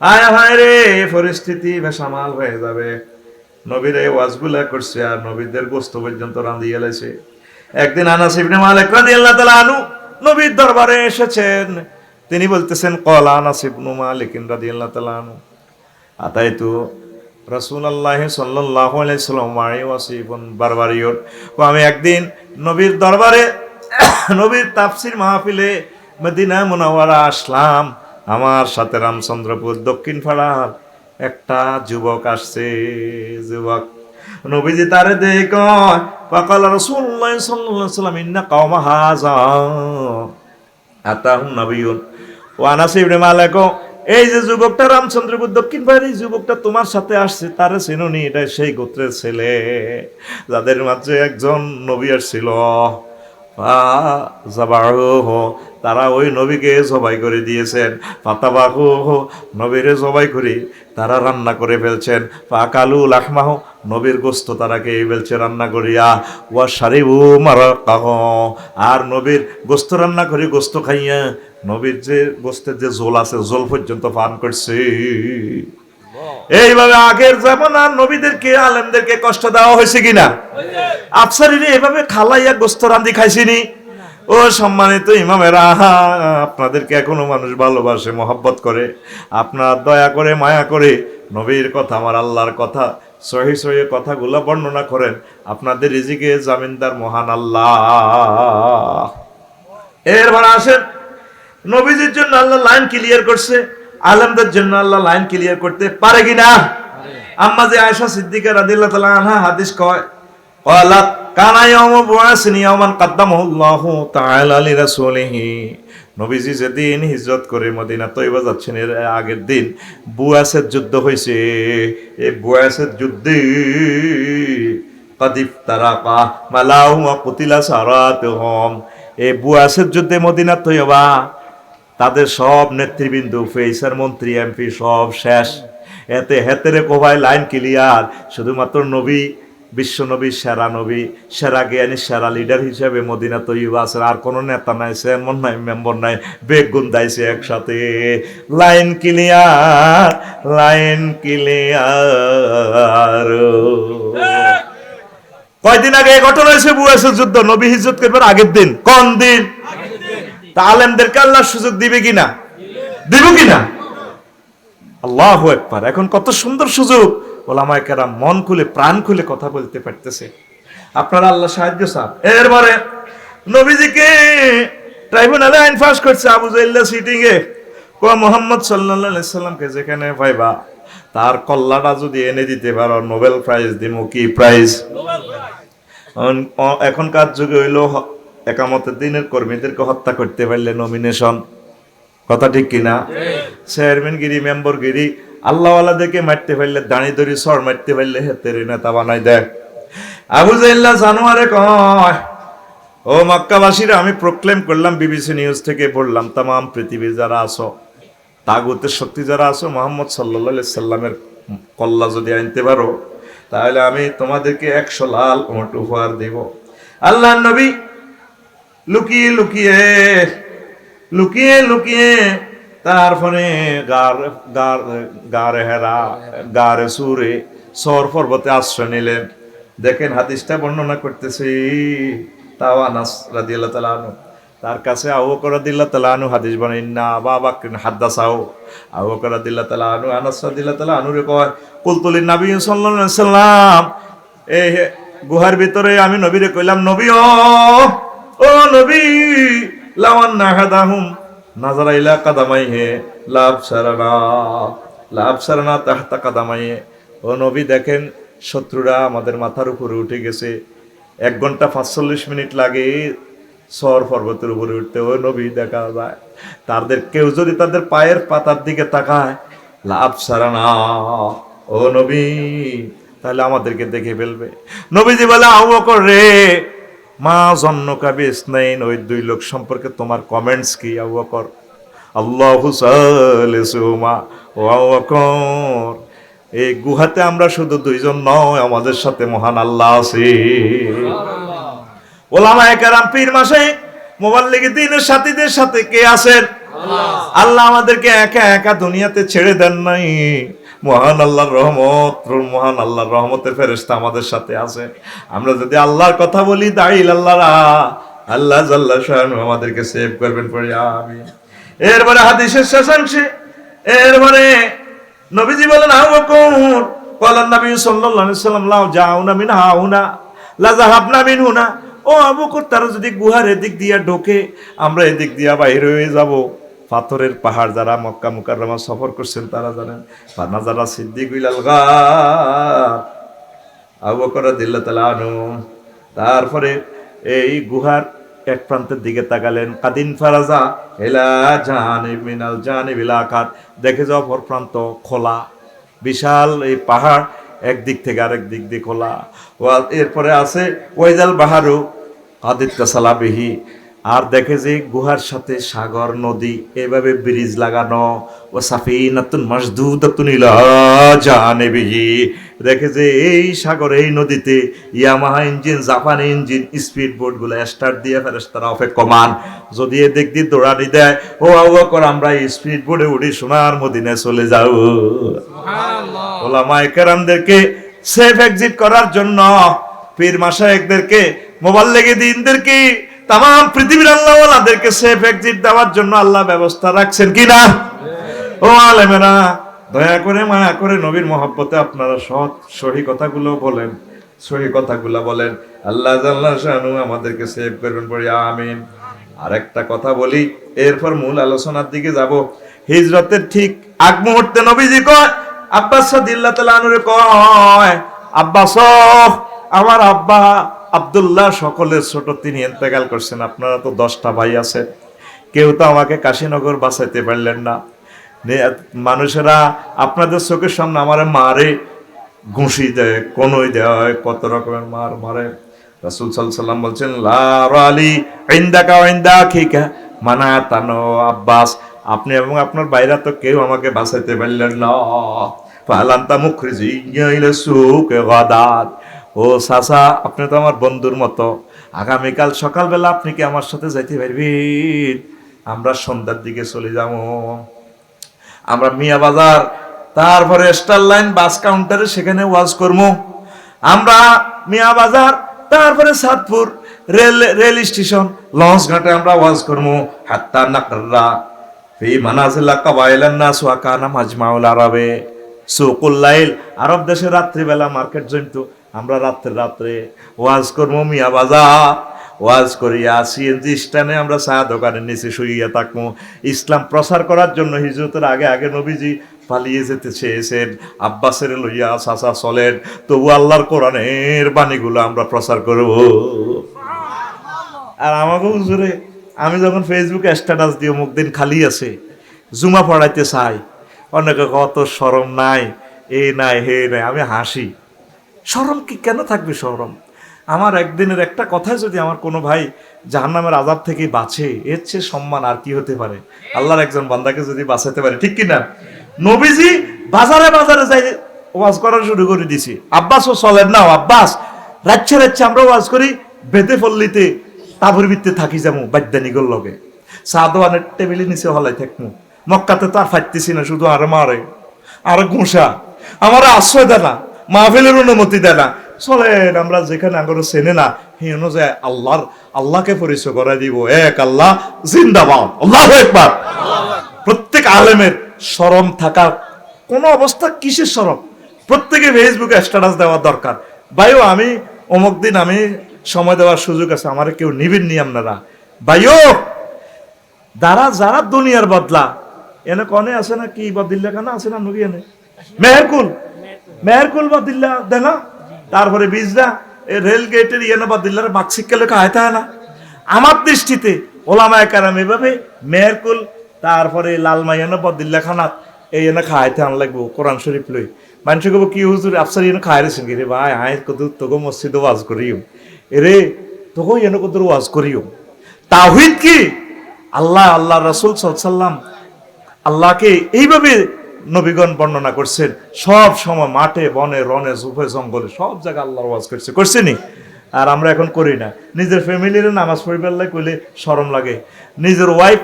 হায় হায় রে, পরিস্থিতি বেসামাল হয়ে যাবে। নবীর এই ওয়াজগুলা করছে আর নবীদের গোস্ত পর্যন্ত রাঁধিয়ে এলেছে। একদিন আনাস ইবনে মালিক রাদিয়াল্লাহু তাআলা আনহু নবীর দরবারে এসেছেন। তিনি বলতেছেন, ক্বালা আনাস ইবনে মালিক রাদিয়াল্লাহু তাআলা আনহু আতাইতু রাসূলুল্লাহ সাল্লাল্লাহু আলাইহি ওয়াসাল্লাম ওয়াসিফুন বারবারিয়ুন। আমি একদিন নবীর দরবারে নবীর তাফসীর মাহফিলে মদিনা মুনাওয়ারা আসলাম। আমার সাথে রামচন্দ্রপুর দক্ষিণ পাড়ার একটা যুবক আসছে। যুবক নবীজি তারে দেখ ফাকাল রাসূলুল্লাহ সাল্লাল্লাহু আলাইহি ওয়াসাল্লাম ইন্না কওমা হাযা আতাহুম নবিয়ুন ওয়া আনাস ইবনে মালিক, এই যে যুবকটা রামচন্দ্রপুর দক্ষিণ পাড়ার এই যুবকটা তোমার সাথে আসছে, তারে চিনুনি? এটা সেই গোত্রের ছেলে যাদের মাঝে একজন নবী আসছিল। তারা ওই নবীকে জবাই করে দিয়েছেন। ফাতাবাহু, নবীরে জবাই করে তারা রান্না করে ফেলছেন। ফাকালু লাহমাহ, নবীর গোস্ত তারা খেয়ে ফেলছে রান্না করিয়া। ওয়া শারিবু মারাকাহ, আর নবীর গোস্ত রান্না করে গোস্ত খাইয়া নবীর যে গোস্তের যে ঝোল আছে ঝোল পর্যন্ত পান করছে। এইভাবে আগের জামানার নবীদেরকে আলেমদেরকে কষ্ট দেওয়া হয়েছে কিনা? আফসারিরে এভাবে খালাইয়া গোস্ত রান্ধি খাইছিনি? ও সম্মানিত ইমামেরা, আপনাদেরকে এখনো মানুষ ভালোবাসে, মহব্বত করে। আপনার দয়া করে মায়া করে নবীর কথা, আমার আল্লাহর কথা, সহি সহি কথাগুলো বর্ণনা করেন। আপনাদের রিজিকে জামিনদার মহান আল্লাহ। এরপর আসেন, নবীজির জন্য আল্লাহ লাইন ক্লিয়ার করছে, আলেমদের জন্য আল্লাহ লাইন ক্লিয়ার করতে পারে কিনা? আম্মা যে আয়েশা সিদ্দিকা রাদিয়াল্লাহু তাআলা আনহা হাদিস কয়, ক্বালাত কানা ইয়াউমু বুআসনি ইয়াওমান কাদ্দামাহুল্লাহু তাআলা লিরাসূলিহি। নবীজি যেদিন হিজরত করে মদিনা তয়বা যাচ্ছেন, এর আগের দিন বুআসের যুদ্ধ হয়েছে। এই বুআসের যুদ্ধে কাদিফ তারাকা মালাহু ওয়া কুতিলা সারাতুহুম। এই বুআসের যুদ্ধে মদিনা তয়বা তাদের সব নেতৃবৃন্দ, ফেইসার, মন্ত্রী, এমপি সব শেষ। এতে হেতেরে কোভায় লাইন ক্লিয়ার। শুধুমাত্র নবী, বিশ্ব নবী, সেরা নবী, সেরা জ্ঞানী, সেরা লিডার হিসেবে মদিনা তৈবা আছে। আর কোনো নেতা নাই, চেয়ারম্যান নাই, মেম্বার নাই, বেগুন দাইছে একসাথে। Line clear, line clear. কয়দিন আগে ঘটনা হয়েছে বুয়াসের যুদ্ধ, নবী হিজরত করবার আগের দিন। কোন দিন? তা আলেমদেরকে আল্লাহ সুযোগ দিবে কিনা? দিব কিনা? আল্লাহু আকবার। এখন কত সুন্দর সুযোগ, ওলামায়ে কেরাম মন খুলে প্রাণ খুলে কথা বলতে পারতেছে। আপনারা আল্লাহ সাহায্য চান। এরপরে নবীজিকে ট্রাইব্যুনালে আইন পাস করছে আবু জাইল্লা সিটিং এ। মুহাম্মদ সাল্লাল্লাহু আলাইহি সাল্লামকে যেখানে পাইবা তার কল্লাটা যদি এনে দিতে পারো নোবেল প্রাইজ দিব। কি প্রাইজ? এখনকার যুগে হইলো একামতের দিনের কর্মীদেরকে হত্যা করতে পারলে নমিনেশন। কথা ঠিক কিনা? চেয়ারম্যানগিরি, মেম্বরগিরি, আল্লাহওয়ালাদেরকে মারতে পারলে, দাঁড়ি দড়ি সর মারতে পারলে হেতের নেতা বানাই দেয়। আবু জাইল্লা জানোয়ারে কয়, ও মক্কাবাসীরা, আমি প্রক্লেম করলাম, বিবিসি নিউজ থেকে পড়লাম, তাম পৃথিবীর যারা আছো, তাগুতের শক্তি যারা আছো, মুহাম্মদ সাল্লাল্লাহু আলাইহি সাল্লামের কল্লা যদি আনতে পারো তাহলে আমি তোমাদেরকে 100 লাল উট উপহার দেব। আল্লাহর নবী লুকিয়ে লুকিয়ে লুকিয়ে লুকিয়ে তারপরে গারে হেরা, গারে সুরে, সর পর্বতে আশ্রয় নিলেন। দেখেন হাদিসটা বর্ণনা করতেছি তাও আনাস রাদিয়াল্লাহু তাআলা আনহু। তার কাছে আবু বকর রাদিয়াল্লাহু তাআলা আনহু হাদিস বলেন, না আবা বকর হাদাসাও। আবু বকর রাদিয়াল্লাহু তাআলা আনহু আনাস রাদিয়াল্লাহু তাআলা আনহু রে কয়, কুলতুলিন নবী সাল্লাল্লাহু আলাইহি সাল্লাম, এই গুহার ভিতরে আমি নবীরে কইলাম, নবী ও নবী লাওয়ান্না হাদাহুম নাজারা ইলা কাদামাইহি লাবসারানা তাহতা কাদামাইহি। ও নবী দেখেন শত্রুরা আমাদের মাথার উপরে উঠে গেছে, 1 ঘন্টা 45 মিনিট লাগে সর পর্বতের উপরে উঠতে। ও নবী দেখা যায় তাদের কেউ যদি তাদের পায়ের পাতার দিকে তাকায় লাবসারানা, ও নবী তাহলে আমাদেরকে দেখে ফেলবে। নবীজি বলে আবু বকর রে, মা জন্নকা বিসনাইন, ওই 2 লোক সম্পর্কে তোমার কমেন্টস কি? আবু বকর আল্লাহু সালিসুহুমা, ও আবু বকর এই গুহাতে আমরা শুধু 2 জন নয়, আমাদের সাথে মহান আল্লাহ আছে। ওলামায়ে কেরাম পীর মাসে মুবাল্লিগি দ্বীনের সাথীদের সাথে কে আছেন? আল্লাহ আমাদেরকে একা একা দুনিয়াতে ছেড়ে দেন নাই। মহান আল্লাহর রহমত, মহান আল্লাহর রহমতের ফেরেশতা আমাদের সাথে আছে। আমরা যদি আল্লাহর কথা বলি দাইল আল্লাহরা, আল্লাহ জাল্লা শানু আমাদেরকে সেভ করবেন পড়ে আমিন। এরপরে হাদিসের শেষাংশে এরপরে নবীজি বলেন আবু বকর বলেন নবী সাল্লাল্লাহু আলাইহি ওয়াসাল্লাম লাউ জাউনা মিন হাউনা লা যাহাবনা মিন হুনা। ও আবু বকর তারা যদি গুহার এদিক দিয়া ঢোকে আমরা এদিক দিয়া বাইরে হয়ে যাব। পাথরের পাহাড় যারা মক্কা মুকাররমা সফর করছেন তারা জানেন। ফানাজারা সিদ্দিকুল আলগার, আবু বকর রাদিয়াল্লাহু তাআলা আনহু তারপরে এই গুহার এক প্রান্তের দিকে তাকালেন। কাদিন ফারাজা ইলা জানিব মিনাল জানিবিল আকার, দেখে যাও অপর প্রান্ত খোলা, বিশাল এই পাহাড় একদিক থেকে আরেক দিক দিয়ে খোলা। এরপরে আছে ওয়াইজাল বাহারু আদিত্য সালাবিহি, আর দেখে যে গুহার সাথে সাগর নদী এভাবে ব্রিজ লাগানো। ও সাফিনাতুন মাসদুদাতুন ইলা জানিবিহি, দেখে যে এই সাগর এই নদীতে ইয়ামাহা ইঞ্জিন, জাপানি ইঞ্জিন, স্পিড বোট গুলো স্টার্ট দিয়ে ফেরেশতারা অপেক্ষমান। যদি এদিক দিয়ে দৌড়ানি দেয়, ও আবু বকর আমরা এই স্পিড বোটে উঠি সোনার মদিনায় চলে যাও। সুবহানাল্লাহ। ওলামায়ে কেরামদেরকে সেফ এক্সিট করার জন্য, পীর মাশায়েখদেরকে, মুবাল্লিগি দ্বীনদেরকে, তাম পৃথিবীর আল্লাহওয়ালাদেরকে সেফ এক্সিট দেওয়ার জন্য আল্লাহ ব্যবস্থা রাখছেন কিনা? ও আলেমেরা দয়া করে মায়া করে নবীর মহব্বতে আপনারা সহি কথাগুলো বলেন, সহি কথাগুলো বলেন। আল্লাহ জাল্লা শানু আমাদেরকে সেভ করবেন পড়ি আমিন। আর একটা কথা বলি, এরপর মূল আলোচনার দিকে যাব। হিজরতের ঠিক আগ মুহূর্তে নবীজি কয়, আব্বাস রাদিয়াল্লাহু তাআলা আনহু কয়, আব্বাস আমার আব্বা আব্দুল্লাহ সকলের ছোট, তিনি ইন্তেকাল করছেন। আপনারা তো 10টা ভাই আছেন, কেউ তো আমাকে কাশীনগর বাঁচাইতে পারলেন না। মানুষেরা আপনাদের চোখের সামনে আমারে মারে, ঘুষি দেয়, কনই দেয়, কত রকমের মার মারে। রাসূল সাল্লাল্লাহু আলাইহি ওয়াসাল্লাম বলছেন লা রালি ইনদাকা ওয়া ইনদা আখিকা মানাতানো, আব্বাস আপনি এবং আপনার ভাইরা তো কেউ আমাকে বাঁচাইতে পারলেন না। ফালান্তা মুখরিজিয়া ইলা সুকে গাদাত, ও চাচা আপনি তো আমার বন্ধুর মতো, আগামীকাল সকালবেলা আপনি কি আমার সাথে যাইতে পারবেন? আমরা সন্ধ্যার দিকে চলে যাব। আমরা মিয়া বাজার, তারপরে স্টার লাইন বাস কাউন্টারে সেখানে ওয়াজ করবো। আমরা মিয়া বাজার, তারপরে সাদপুর রেল স্টেশন, লঞ্চ ঘাটে আমরা ওয়াজ করবো। হাত্তা নাকরা ফি মানাজিলা কাবাইলান নাস ওয়া কানা মাজমাউল আরাবে সুকুল লাইল, আরব দেশে রাত্রিবেলা মার্কেট জমতো। আমরা রাত্রে ওয়াজ করবো মিয়া বাজার, ওয়াজ করিয়া সিএনজি স্ট্যান্ডে আমরা চা দোকানের নিচে শুইয়া থাকবো। ইসলাম প্রচার করার জন্য হিজরতের আগে আগে নবীজি পালিয়ে যেতে চেয়েছেন। আব্বাসের লইয়া চাচা চলেন, তবু আল্লাহর কোরআনের বাণীগুলো আমরা প্রচার করব। আর আমাকে হুজুরে আমি যখন ফেসবুকে স্ট্যাটাস দিই অমুক দিন খালি আছে, জুমা পড়াইতে চাই, অনেকে কত শরম নাই, এ নাই হে নাই, আমি হাসি। শরম কি কেন থাকবে শরম? আমার একদিনের একটা কথায় যদি আমার কোনো ভাই জাহান্নামের আযাব থেকে বাঁচে, এর চেয়ে সম্মান আর কি হতে পারে? আল্লাহর একজন বান্দাকে যদি বাঁচাতে পারে, ঠিক কিনা? নবীজি বাজারে বাজারে যাই ওয়াজ করা শুরু করে দিছি। আব্বাসও চলেন না, আব্বাস রাচ্ছা আমরা ওয়াজ করি বেতে পল্লীতে তাবুর ভিত্তে থাকি যাবো বাদ্যানিগর লগে, চা দোয়ানের টেবিলের নিচে হলাই থাকবো। মক্কাতে তো আর ফাইতেছি না, শুধু আর মারে আর ঘুষা, আমার আশ্রয় দেয় না, মাহফিলের অনুমতি দেয় না। চলেন আমরা যেখানে আগরে চেনে না সেই অনুযায়ী আল্লাহকে পরিচয় করাই দিব, এক আল্লাহ জিন্দাবাদ, আল্লাহু আকবার। প্রত্যেক আলেমের শরম থাকা কোন অবস্থা, কিসের শরম? প্রত্যেকে ফেসবুকে স্ট্যাটাস দেওয়া দরকার। ভাইও আমি অমুক দিন আমি সময় দেওয়ার সুযোগ আছে, আমার কেউ নিবেন নি আপনারা ভাইও। যারা দুনিয়ার বদলা এনে কনে আছে না কি বদিল্লা কেন আছে না নবী এনে মেহেরকুল বদিল্লা দেনা, তারপরে বিজরা রেল গেটের ইয়েনে বদিল্লার মাকসিককে লেখা হয় তা না। আমার দৃষ্টিতে ওলামায়ে কেরাম এভাবে মেহেরকুল তারপরে লালমাইয়ানো বদিল্লা খানাত এই এনে খাইতে আন লাগবো কোরআন শরীফ লই। মানুষ কব কি হুজুর আফসার এনে খাই রেছেন কি রে ভাই, আয় কত তোকে মসজিদে ওয়াজ করিও এরে, তোকে এনে কত ওয়াজ করিও। তাওহীদ কি? আল্লাহ রাসূল সাল্লাল্লাহু আলাইহি ওয়াসাল্লাম আল্লাহকে এইভাবে নবীগণ বর্ণনা করছেন, সব সময় মাঠে বনে রনে জুফে জঙ্গলে সব জায়গায় আল্লাহর ওয়াজ করছেনি। আর আমরা এখন করি না। নিজের ফ্যামিলির নামাজ পড়িবার লাগে কইলে শরম লাগে, নিজের ওয়াইফ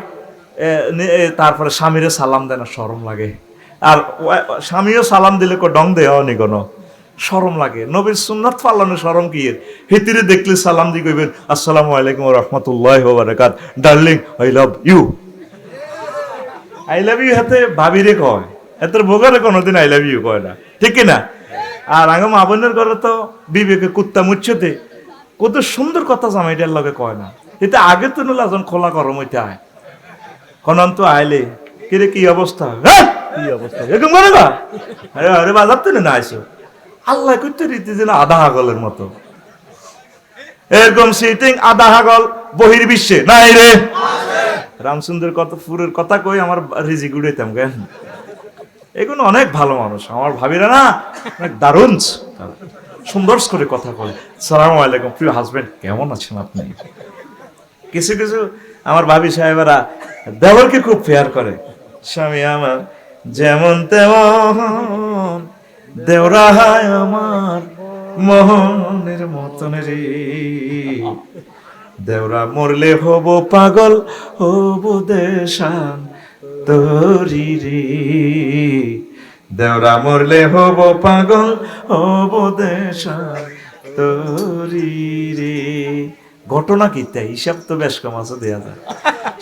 তারপরে স্বামীরে সালাম দেয় না শরম লাগে, আর স্বামীও সালাম দিলে ডং দেওয়া নি কোনো শরম লাগে। নবীর সুন্নাত পালনে শরম কি এর? হিতিরে দেখলে সালাম দিয়ে কইবেন আসসালামু আলাইকুম ওয়া রাহমাতুল্লাহি ওয়া বারাকাতুহু, darling I love you. I love you হাতে ভাবিরে কয়, এত ভোগারে কোনোদিন আই লাভ ইউ কয় না, ঠিক কিনা? আর আগে মা বোনের ঘরে তো বিবেকে কুত্তা মুচ্ছতে কত সুন্দর কথা জামাইটার লগে কয় না। এতে আগে তো লাজন খোলা গরম হইতে আয় কনন তো আইলে কিরে কি অবস্থা, কি অবস্থা এরকম করে না, আরে বাজার তো না আইসো আল্লাহ করতে রীতি যেন আধা হাগলের মতো এরকম সিটিং আধা হাগল বহির্বিশ্বে নাই রে। রামচন্দ্রের কথা ফুরের কথা কই আমার রিজিক উড়াইতাম কেন। এগুলো অনেক ভালো মানুষ আমার ভাবিরা না, অনেক দারুণ সুন্দর করে কথা বলে। সালামু আলাইকুম প্রিয় হাজবেন্ড, কেমন আছেন আপনি? কিছু কিছু আমার ভাবি সাহেবেরা দেওরকে খুব ফেয়ার করে, স্বামী আমার যেমন তেমন দেওরা আমার মোহনের মতন রে, দেওরা মরলে হব পাগল হব দেশান তোরি রে, দেওরা মরলে হব পাগল হব দেশান তোরি রে। ঘটনা কি তাই হিসাব তো বেশ কম আছে দেয়া যায়।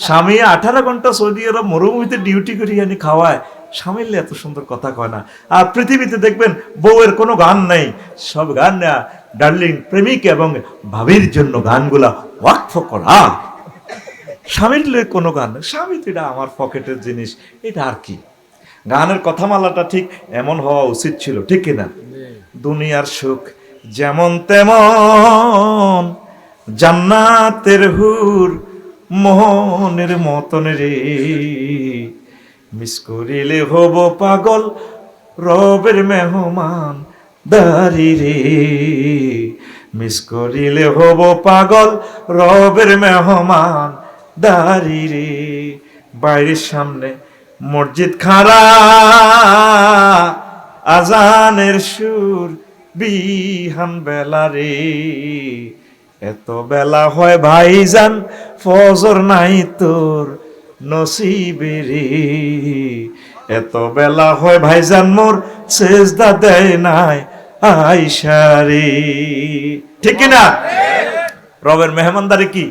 স্বামী 18 ঘন্টা সৌদি আরব মরুভূমিতে ডিউটি করি আনি খাওয়ায়, স্বামীর এত সুন্দর কথা কয় না। আর পৃথিবীতে দেখবেন বউয়ের কোনো গান নেই, সব গান না ডার্লিং প্রেমিক এবং ভাবির জন্য গানগুলা ওয়াকফ করা। স্বামীর কোনো গান নেই, স্বামী তো এটা আমার পকেটের জিনিস, এটা আর কি। গানের কথামালাটা ঠিক এমন হওয়া উচিত ছিল, ঠিক কিনা? দুনিয়ার সুখ যেমন তেমন জান্নাতের হুর মোহনের মতন রে, মিস করিলে হব পাগল রবের মেহমান দারি রে, মিস করিলে হব পাগল রবের মেহমান দারি রে। বাইরের সামনে মসজিদ খাড়া আজানের সুর বিহান বেলা রে, এত বেলা হয় ভাইজান ফজর নাই তোর নসিবে রে, এত বেলা হয় ভাইজান মোর সেজদা দেয় নাই আয়েশা রে, ঠিক কি না? রবের মেহমানদারি কি?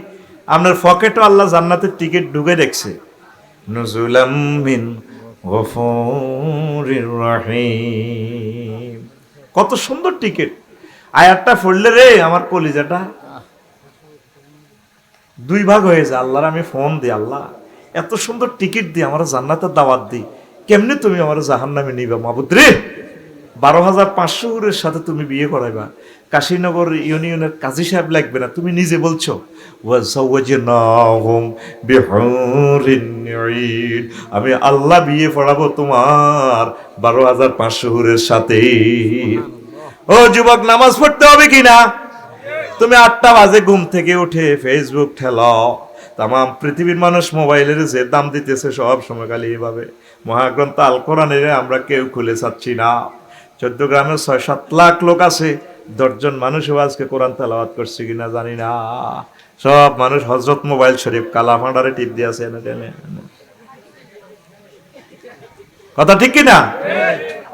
আপনার পকেটও আল্লাহ জান্নাতের টিকিট ঢুকে দেখছে, নুজুলাম মিন গফুরির রহিম। কত সুন্দর টিকিট! আয়াতটা পড়লে রে আমার কলিজাটা 2 ভাগ হয়ে যায়। আল্লাহর আমি ফোন দিই, আল্লাহ এত সুন্দর টিকিট দিই, আমার জান্নাতের দাওয়াত দিই, কেমনে তুমি আমার জাহান্নামে নিবা মাবুদ রে? 12,500 হুরের সাথে তুমি বিয়ে করাইবা, কাশীনগর ইউনিয়নের কাজী সাহেব লাগবে না, তুমি নিজে বলছো আমি আল্লাহ বিয়ে পড়াবো তোমার 12,500 হুরের সাথে। ও যুবক, নামাজ পড়তে হবে কিনা? তুমি 8টা বাজে ঘুম থেকে উঠে ফেসবুক ঠেলাও, তাম পৃথিবীর মানুষ মোবাইলের যে দাম দিতেছে সব সময় খালি এভাবে। মহাগ্রন্থ আল কোরআনের আমরা কেউ খুলে চাচ্ছি না। 14 গ্রামের 6-7 লাখ লোক আছে, 10 জন মানুষও আজকে কোরআন তেলাওয়াত করছে কিনা জানি না। সব মানুষ হযরত মোবাইল শরীফ কালা ফাঁড়ারে টিপ দিয়ে আছে, কথা ঠিক কিনা?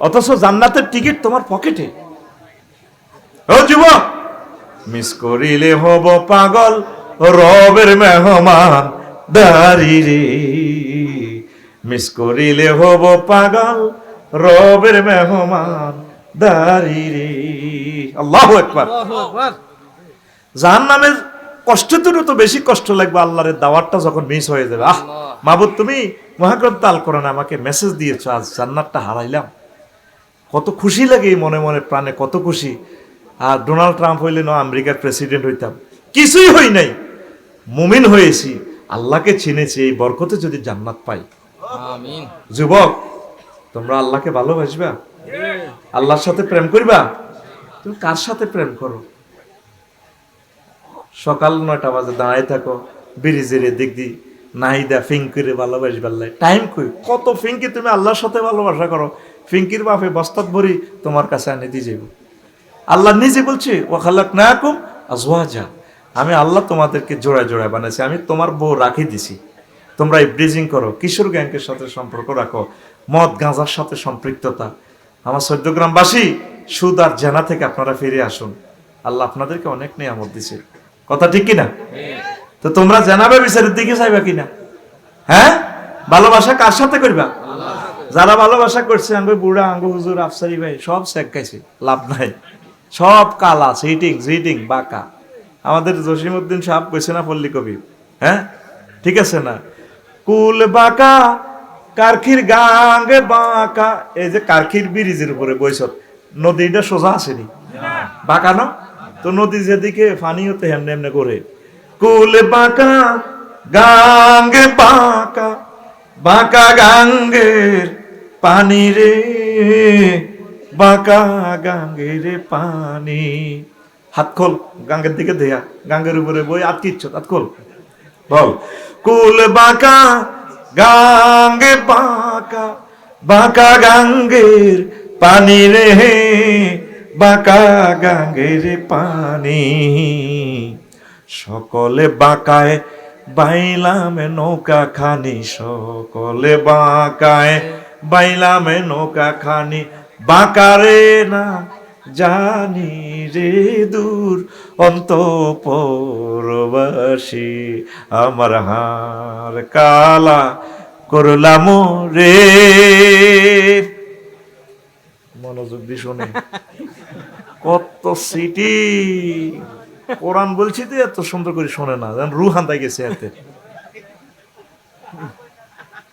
অথচ জান্নাতের টিকিট তোমার পকেটে। ও যুবক, মিস করিলে হব পাগল রবের মেহমান দারি রে, মিস করিলে হব পাগল রবের মেহমান দারি রে। আল্লাহু আকবার। জাহান্নামের কষ্ট তো বেশি কষ্ট লাগবে আল্লাহর দাওয়াতটা যখন মিস হয়ে যাবে। মাবুদ, তুমি মহাগ্রন্থ আল কোরআনে আমাকে মেসেজ দিয়েছো, আজ জান্নাতটা হারাইলাম। কত খুশি লাগে এই মনে মনে প্রাণে, কত খুশি। আর ডোনাল্ড ট্রাম্প হইলে না আমেরিকার প্রেসিডেন্ট হইতাম, কিছুই হই নাই, মুমিন হয়েছি, আল্লাহকে চিনেছি, এই বরকতে যদি জান্নাত পাই। আমিন। যুবক, তোমরা আল্লাহকে ভালোবাসবা, আল্লাহর সাথে প্রেম করবা। তুমি কার সাথে প্রেম করো? সকাল 9টা বাজে দাঁড়াই থাকো ব্রিজের দিক দিয়ে, নাহিদা ফিঙ্কিরে ভালোবাসবার লাই টাইম কই, কত ফিঙ্কি তুমি আল্লাহর সাথে ভালোবাসা করো। ফিঙ্কির বাপে বস্তাত ভরি তোমার কাছে আনে দিয়ে যাবো। আল্লাহ নিজে বলছে ওয়া খালাকনাকুম আজওয়াজা, আমি আল্লাহ তোমাদেরকে জোড়ায় জোড়ায় বানাইছি, আমি তোমার বউ রাখি দিছি। তোমরা এই ব্রিজিং করো, কিশোর গ্যাংকের সাথে সম্পর্ক রাখো, মদ গাঁজার সাথে সম্পৃক্ততা। আমার 14 গ্রামবাসী, সুদ আর জেনা থেকে আপনারা ফিরে আসুন। আল্লাহ আপনাদেরকে অনেক নিয়ামত দিছে, কথা ঠিক কিনা? তো তোমরা জানাবে বিচারের দিকে চাইবা কিনা? হ্যাঁ, ভালোবাসা কার সাথে করবা? যারা ভালোবাসা করছে, আঙ্গু বুড়া, আঙ্গু হুজুর, আফসারি ভাই সব শেখ খাইছে, লাভ নাই, সব কালা, সিটিং বাঁকা। আমাদের জসিমউদ্দিন সাহেব কইছে না পল্লী কবি, হ্যাঁ ঠিক আছে না, কুল বাঁকা কারখির গাঙ্গে বাঁকা। এই যে কারখির ব্রিজের উপরে বৈশত, নদীটা সোজা আসেনি, বাঁকা না? তো নদী যেদিকে ফানি হতে হেমনে হেমনে করে, কুল বাঁকা গাঙ্গে বাঁকা, বাঁকা গাঙ্গের পানি রে, বাঁকা গাঙ্গের পানি। হাত খোল, গাঙ্গের দিকে দেয়া, গাঙ্গের উপরে বই আটকিচ্ছ, হাত খোল, বল। কুল বাঁকা গাঙ্গে বাঁকা, বাঁকা গাঙ্গের পানি রে, বাঁকা গাঙ্গের পানি। সকলে বাঁকায় বাইলাম নৌকা খানি, সকলে বাঁকায় বাইলাম নৌকা খানি, বাঁকারে না জানি রে দূর অন্তঃপুরবাসী, আমার হার কালা করলাম রে। মনোযোগ দিয়ে শোনে, কত সিটি কোরআন বলছি তো এত সুন্দর করে শোনে না, রুহ হান্দাই গেছে এতে।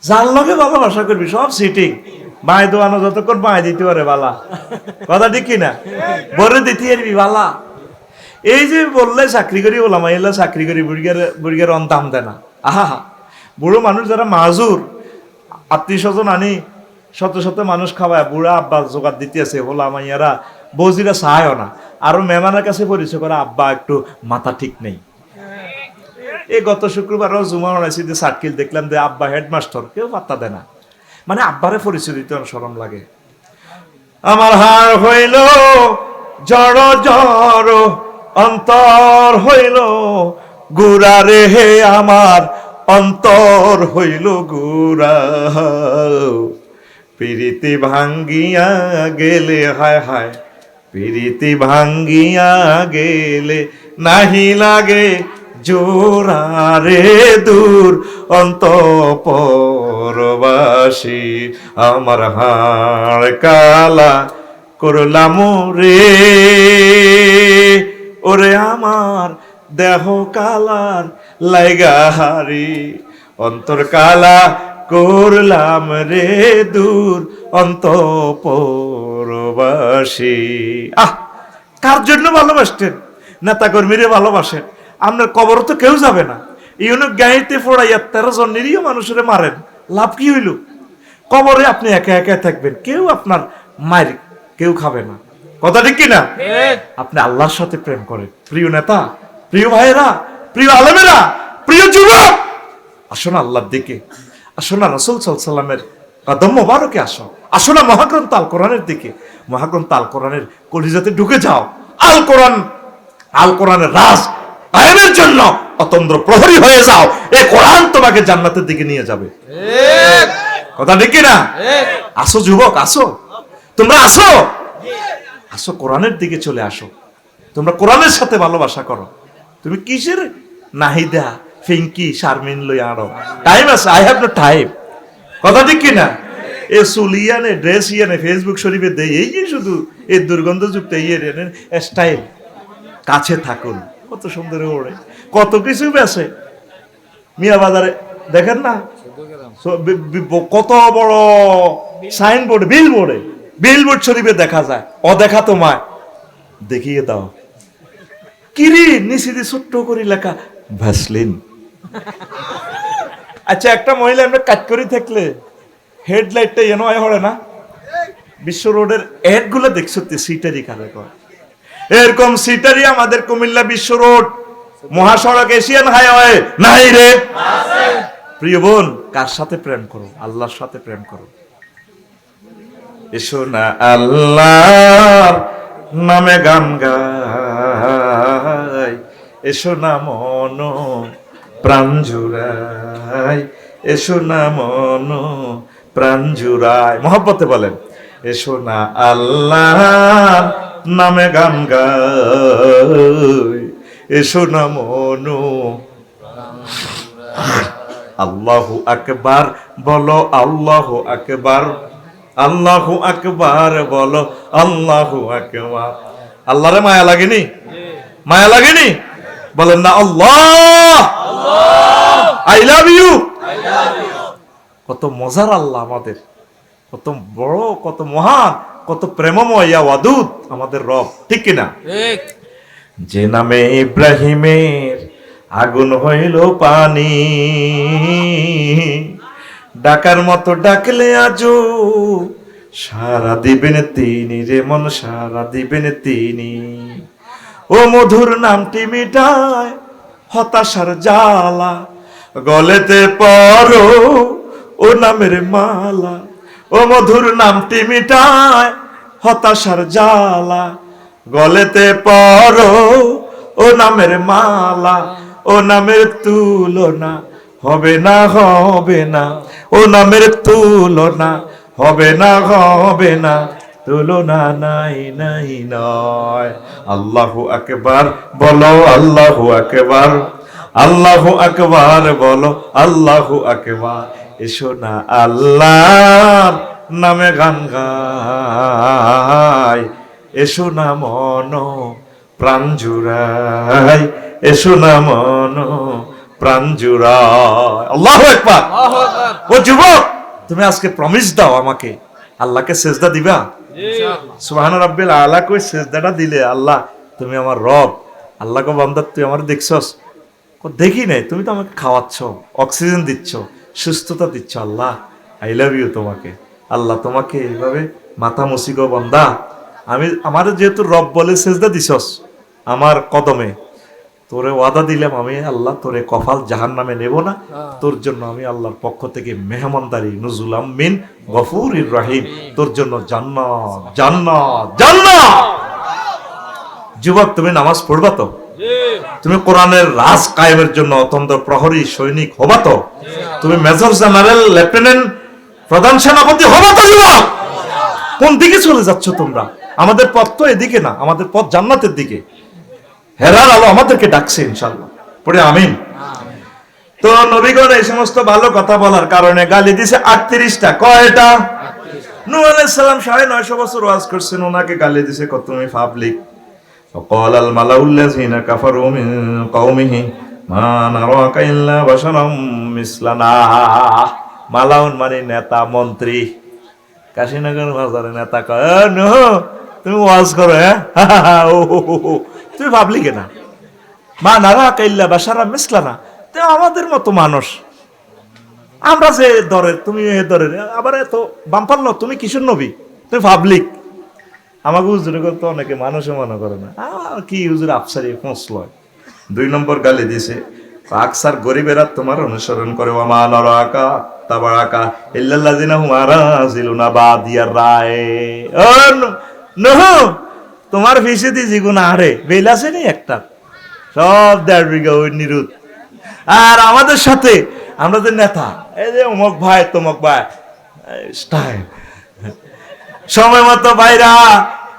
যার লগে ভালোবাসা করবি সব সিটিং, বাঁয় দোয়ানো যতক্ষণ বাঁয় দিতে পারে বালা, কথা ঠিক কিনা? বরে দিতে পারবি বালা। এই যে বললে চাকরি করি, বললাম এলা চাকরি করি, বুড়িগার দাম দেয় না। আহা, বুড়ো মানুষ যারা মাজুর, আত্মীয় স্বজন আনি শত শত মানুষ খাওয়ায়, বুড়া আব্বা জোগাড় দিতে আছে, হলাম ইয়ারা বৌজিরা চায়ও না, আরো মেহমানের কাছে পরিচয় করে আব্বা একটু মাথা ঠিক নেই। এই গত শুক্রবারও জুমা হয়েছি যে সার্কিল দেখলাম যে আব্বা হেডমাস্টার, কেউ পাত্তা দেয় না, মানে আব্বারে পরিচয় দিতে শরম লাগে। আমার হার হইল জড় জড়, অন্তর হইল গুড়া রে, হে আমার অন্তর হইল গুড়া। প্রীতি ভাঙ্গিয়া গেলে, হায় হায় প্রীতি ভাঙ্গিয়া গেলে, নাহি লাগে জোড়া রে দূর অন্তঃপুরবাসী, আমার হাড় কালা করলাম রে। ওরে আমার দেহ কালার লাইগা হারি, অন্তর কালা করলাম রে দূর অন্তঃপুরবাসী। আহ, কার জন্য ভালোবাসতেন? নেতা কর্মীরে ভালোবাসেন, আপনার কবর তো কেউ যাবে না, ইউনিক গাইতে ফোড়াইয়া 13 জন নিরীহ মানুষের মারেন, লাভ কি হইল? কবরে আপনি একা একা থাকবেন, কেউ আপনার মায়ের কেউ খাবে না, কথা ঠিক কিনা? আপনি আল্লাহর সাথে প্রেম করেন। প্রিয় নেতা, প্রিয় ভাইয়েরা, প্রিয় আলেমেরা, প্রিয় যুবক, আসো না আল্লাহর দিকে, আসো না রাসূল সাল্লাল্লাহু আলাইহি ওয়াসাল্লামের কদম মোবারকে আসো, আসো না মহাগ্রন্থ আল কোরআনের দিকে, মহাগ্রন্থ আল কোরআনের কলিজাতে ঢুকে যাও। আল কোরআনের রাজ আইনের জন্য অতন্দ্র প্রহরী হয়ে যাও, এই কোরআন তোমাকে জান্নাতের দিকে নিয়ে যাবে, কথা ঠিক কিনা? আসো যুবক, আসো, তোমরা আসো, আসো কোরআনের দিকে চলে আসো, তোমরা কোরআনের সাথে ভালোবাসা করো। তুমি কিসের নাহিদা ফিঙ্কি শারমিন লই আরো টাইম আছে? আই হ্যাভ নো টাইম, কথা ঠিক কিনা? এ সুলিয়ানে ড্রেস ইয়ানে ফেসবুক শরীফে দেই, এই যে শুধু এই দুর্গন্ধযুক্ত ইয়ে স্টাইল। কাছে থাকুন, কত সুন্দর ওড়ে, কত কিছু বেছে মিয়া বাজারে দেখেন না, কত বড় সাইনবোর্ড, বিলবোর্ড শরীফে দেখা যায়, অদেখা তোমায় দেখিয়ে দাও। কিরি নিচে দিয়ে ছোট্ট করে লেখা ভ্যাসলিন। আচ্ছা, একটা মহিলা আমরা কাজ করি থাকলে হেডলাইটটা এনো হয় না, বিশ্ব রোডের এড গুলো দেখছো সিটারি কালে কয়, এরকম সিটারি আমাদের কুমিল্লা বিশ্ব রোড মহাসড়ক এশিয়ান হাইওয়ে নাই রে। প্রিয় বোন, কার সাথে প্রেম করো? আল্লাহর সাথে প্রেম করো। এসো না আল্লাহর নামে গান গাই, এসো না মন প্রাণ জুড়াই, এসো না মন প্রাণ জুড়াই। মহব্বতে বলেন, এসো না আল্লাহর নামে গান গাই, এসো না মন। আল্লাহু আকবার বলো, আল্লাহু আকবার, আল্লাহু আকবার বলো, আল্লাহু আকবার। আল্লাহরে মায়া লাগেনি? মায়া লাগেনি? বলেন না আল্লাহ, আই লাভ ইউ। কত মজার আল্লাহ আমাদের, কত বড়, কত মহান, কত প্রেমময়, ইয়া ওয়াদুদ আমাদের রব, ঠিক কিনা? যে নামে ইব্রাহিমের আগুন হইল পানি, ডাকার মতো ডাকলে আজো সারা দিবেন তিনি রে মন, সারা দিবেন তিনি। ও মধুর নামটি মিটায় হতাশার জ্বালা, গলেতে পরো ও নামের মালা। ও মধুর নামটি মিটায় হতাশার জ্বালা, গলেতে পরো ও নামের মালা। ও নামের তুলনা হবে না, হবে না, ও নামের তুলনা হবে না, হবে না, তুলনা নাই নাই নয়। আল্লাহু আকবার বলো, আল্লাহু আকবার, আল্লাহু আকবার বলো, আল্লাহু আকবার। এসো না আল্লাহর নামে গান গাই, এসো না মন প্রাণ জুড়াই, এসো না মন প্রাণ জুড়াই। আল্লাহু আকবার। ও যুবক, তুমি আজকে প্রমিস দাও আমাকে, আল্লাহকে সেজদা দিবা? সুবহান রাব্বিল আলা কই সেজদাটা দিলে, আল্লাহ তুমি আমার রব, আল্লাহকে বান্দা তুই আমার দেখছস? দেখি নাই, তুমি তো আমাকে খাওয়াচ্ছ, অক্সিজেন দিচ্ছ, সুস্থতা দিচ্ছ, আল্লাহ আই লাভ ইউ তোমাকে। আল্লাহ তোমাকে এইভাবে মাথা মুসিগো বান্দা, আমি আমার যেহেতু রব বলে সেজদা দিছস আমার কদমে, তোরে ওয়াদা দিলাম আমি আল্লাহ তোরে কফাল জাহান্নামে নেব না, তোর জন্য আমি আল্লাহর পক্ষ থেকে মেহমানদারি নুজুলাম মিন গফুরির রহিম, তোর জন্য জান্নাত জান্নাত জান্নাত। যুবক, তুমি নামাজ পড়বা তো? তুমি কোরআনের রাজ কায়েমের জন্য অত্যন্ত প্রহরী সৈনিক হবা তো? তুমি মেজর জেনারেল, লেফটেন্যান্ট, প্রধান সেনাপতি হবা তো? যুবক, কোন দিকে চলে যাচ্ছ তোমরা? আমাদের পথ তো এদিকে না, আমাদের পথ জান্নাতের দিকে। হেরার আলো আমাদেরকে ডাকছে ইনশাআল্লাহ, পড়ে আমিন। তো নবীগণ এই সমস্ত ভালো কথা বলার কারণে গালি দিছে 38টা। কয়টা? নূহ আলাইহিস সালাম 950 বছর ওয়াজ করছেন, ওনাকে গালি দিছে কত? তুমি পাবলিক। وقال الملأ الذين كفروا من قومه ما نراك إلا بشرا مثلنا। মালাউন মানে নেতা মন্ত্রী, কাশীনগর বাজারে নেতা কয়, নূহ তুমি ওয়াজ করো, হ্যাঁ তুমি ভাবলি কেনা? মা নারা কাইল্লা বাসারা মিসলানা, তুমি আমাদের মতো মানুষ, আমরা যে দরের তুমি এ দরের, আবার এত বাম্পার ন, তুমি কিশোর নবী, তুমি পাবলিক। আমাকে হুজুরে করতে অনেকে মানুষে মনে করে না, কি হুজুর আফসারি পৌঁছলয়। 2 নম্বর গালি দিছে, আকসার গরিবেরা তোমার অনুসরণ করে, ওমা নারাকা তাবারাকা ইল্লাল্লাযিনা হুম আরাযিলুনা বাদিয়ার রায়। ও নূহ, তোমার ফিসিদি জিগুনা আরে বেল আছে নি একটা, সব 1.5 বিঘা ওই নিরুত। আর আমাদের সাথে আমরা যে নেতা, এই যে অমুক ভাই তমুক ভাই স্টাইল, সময় মতো বাইরা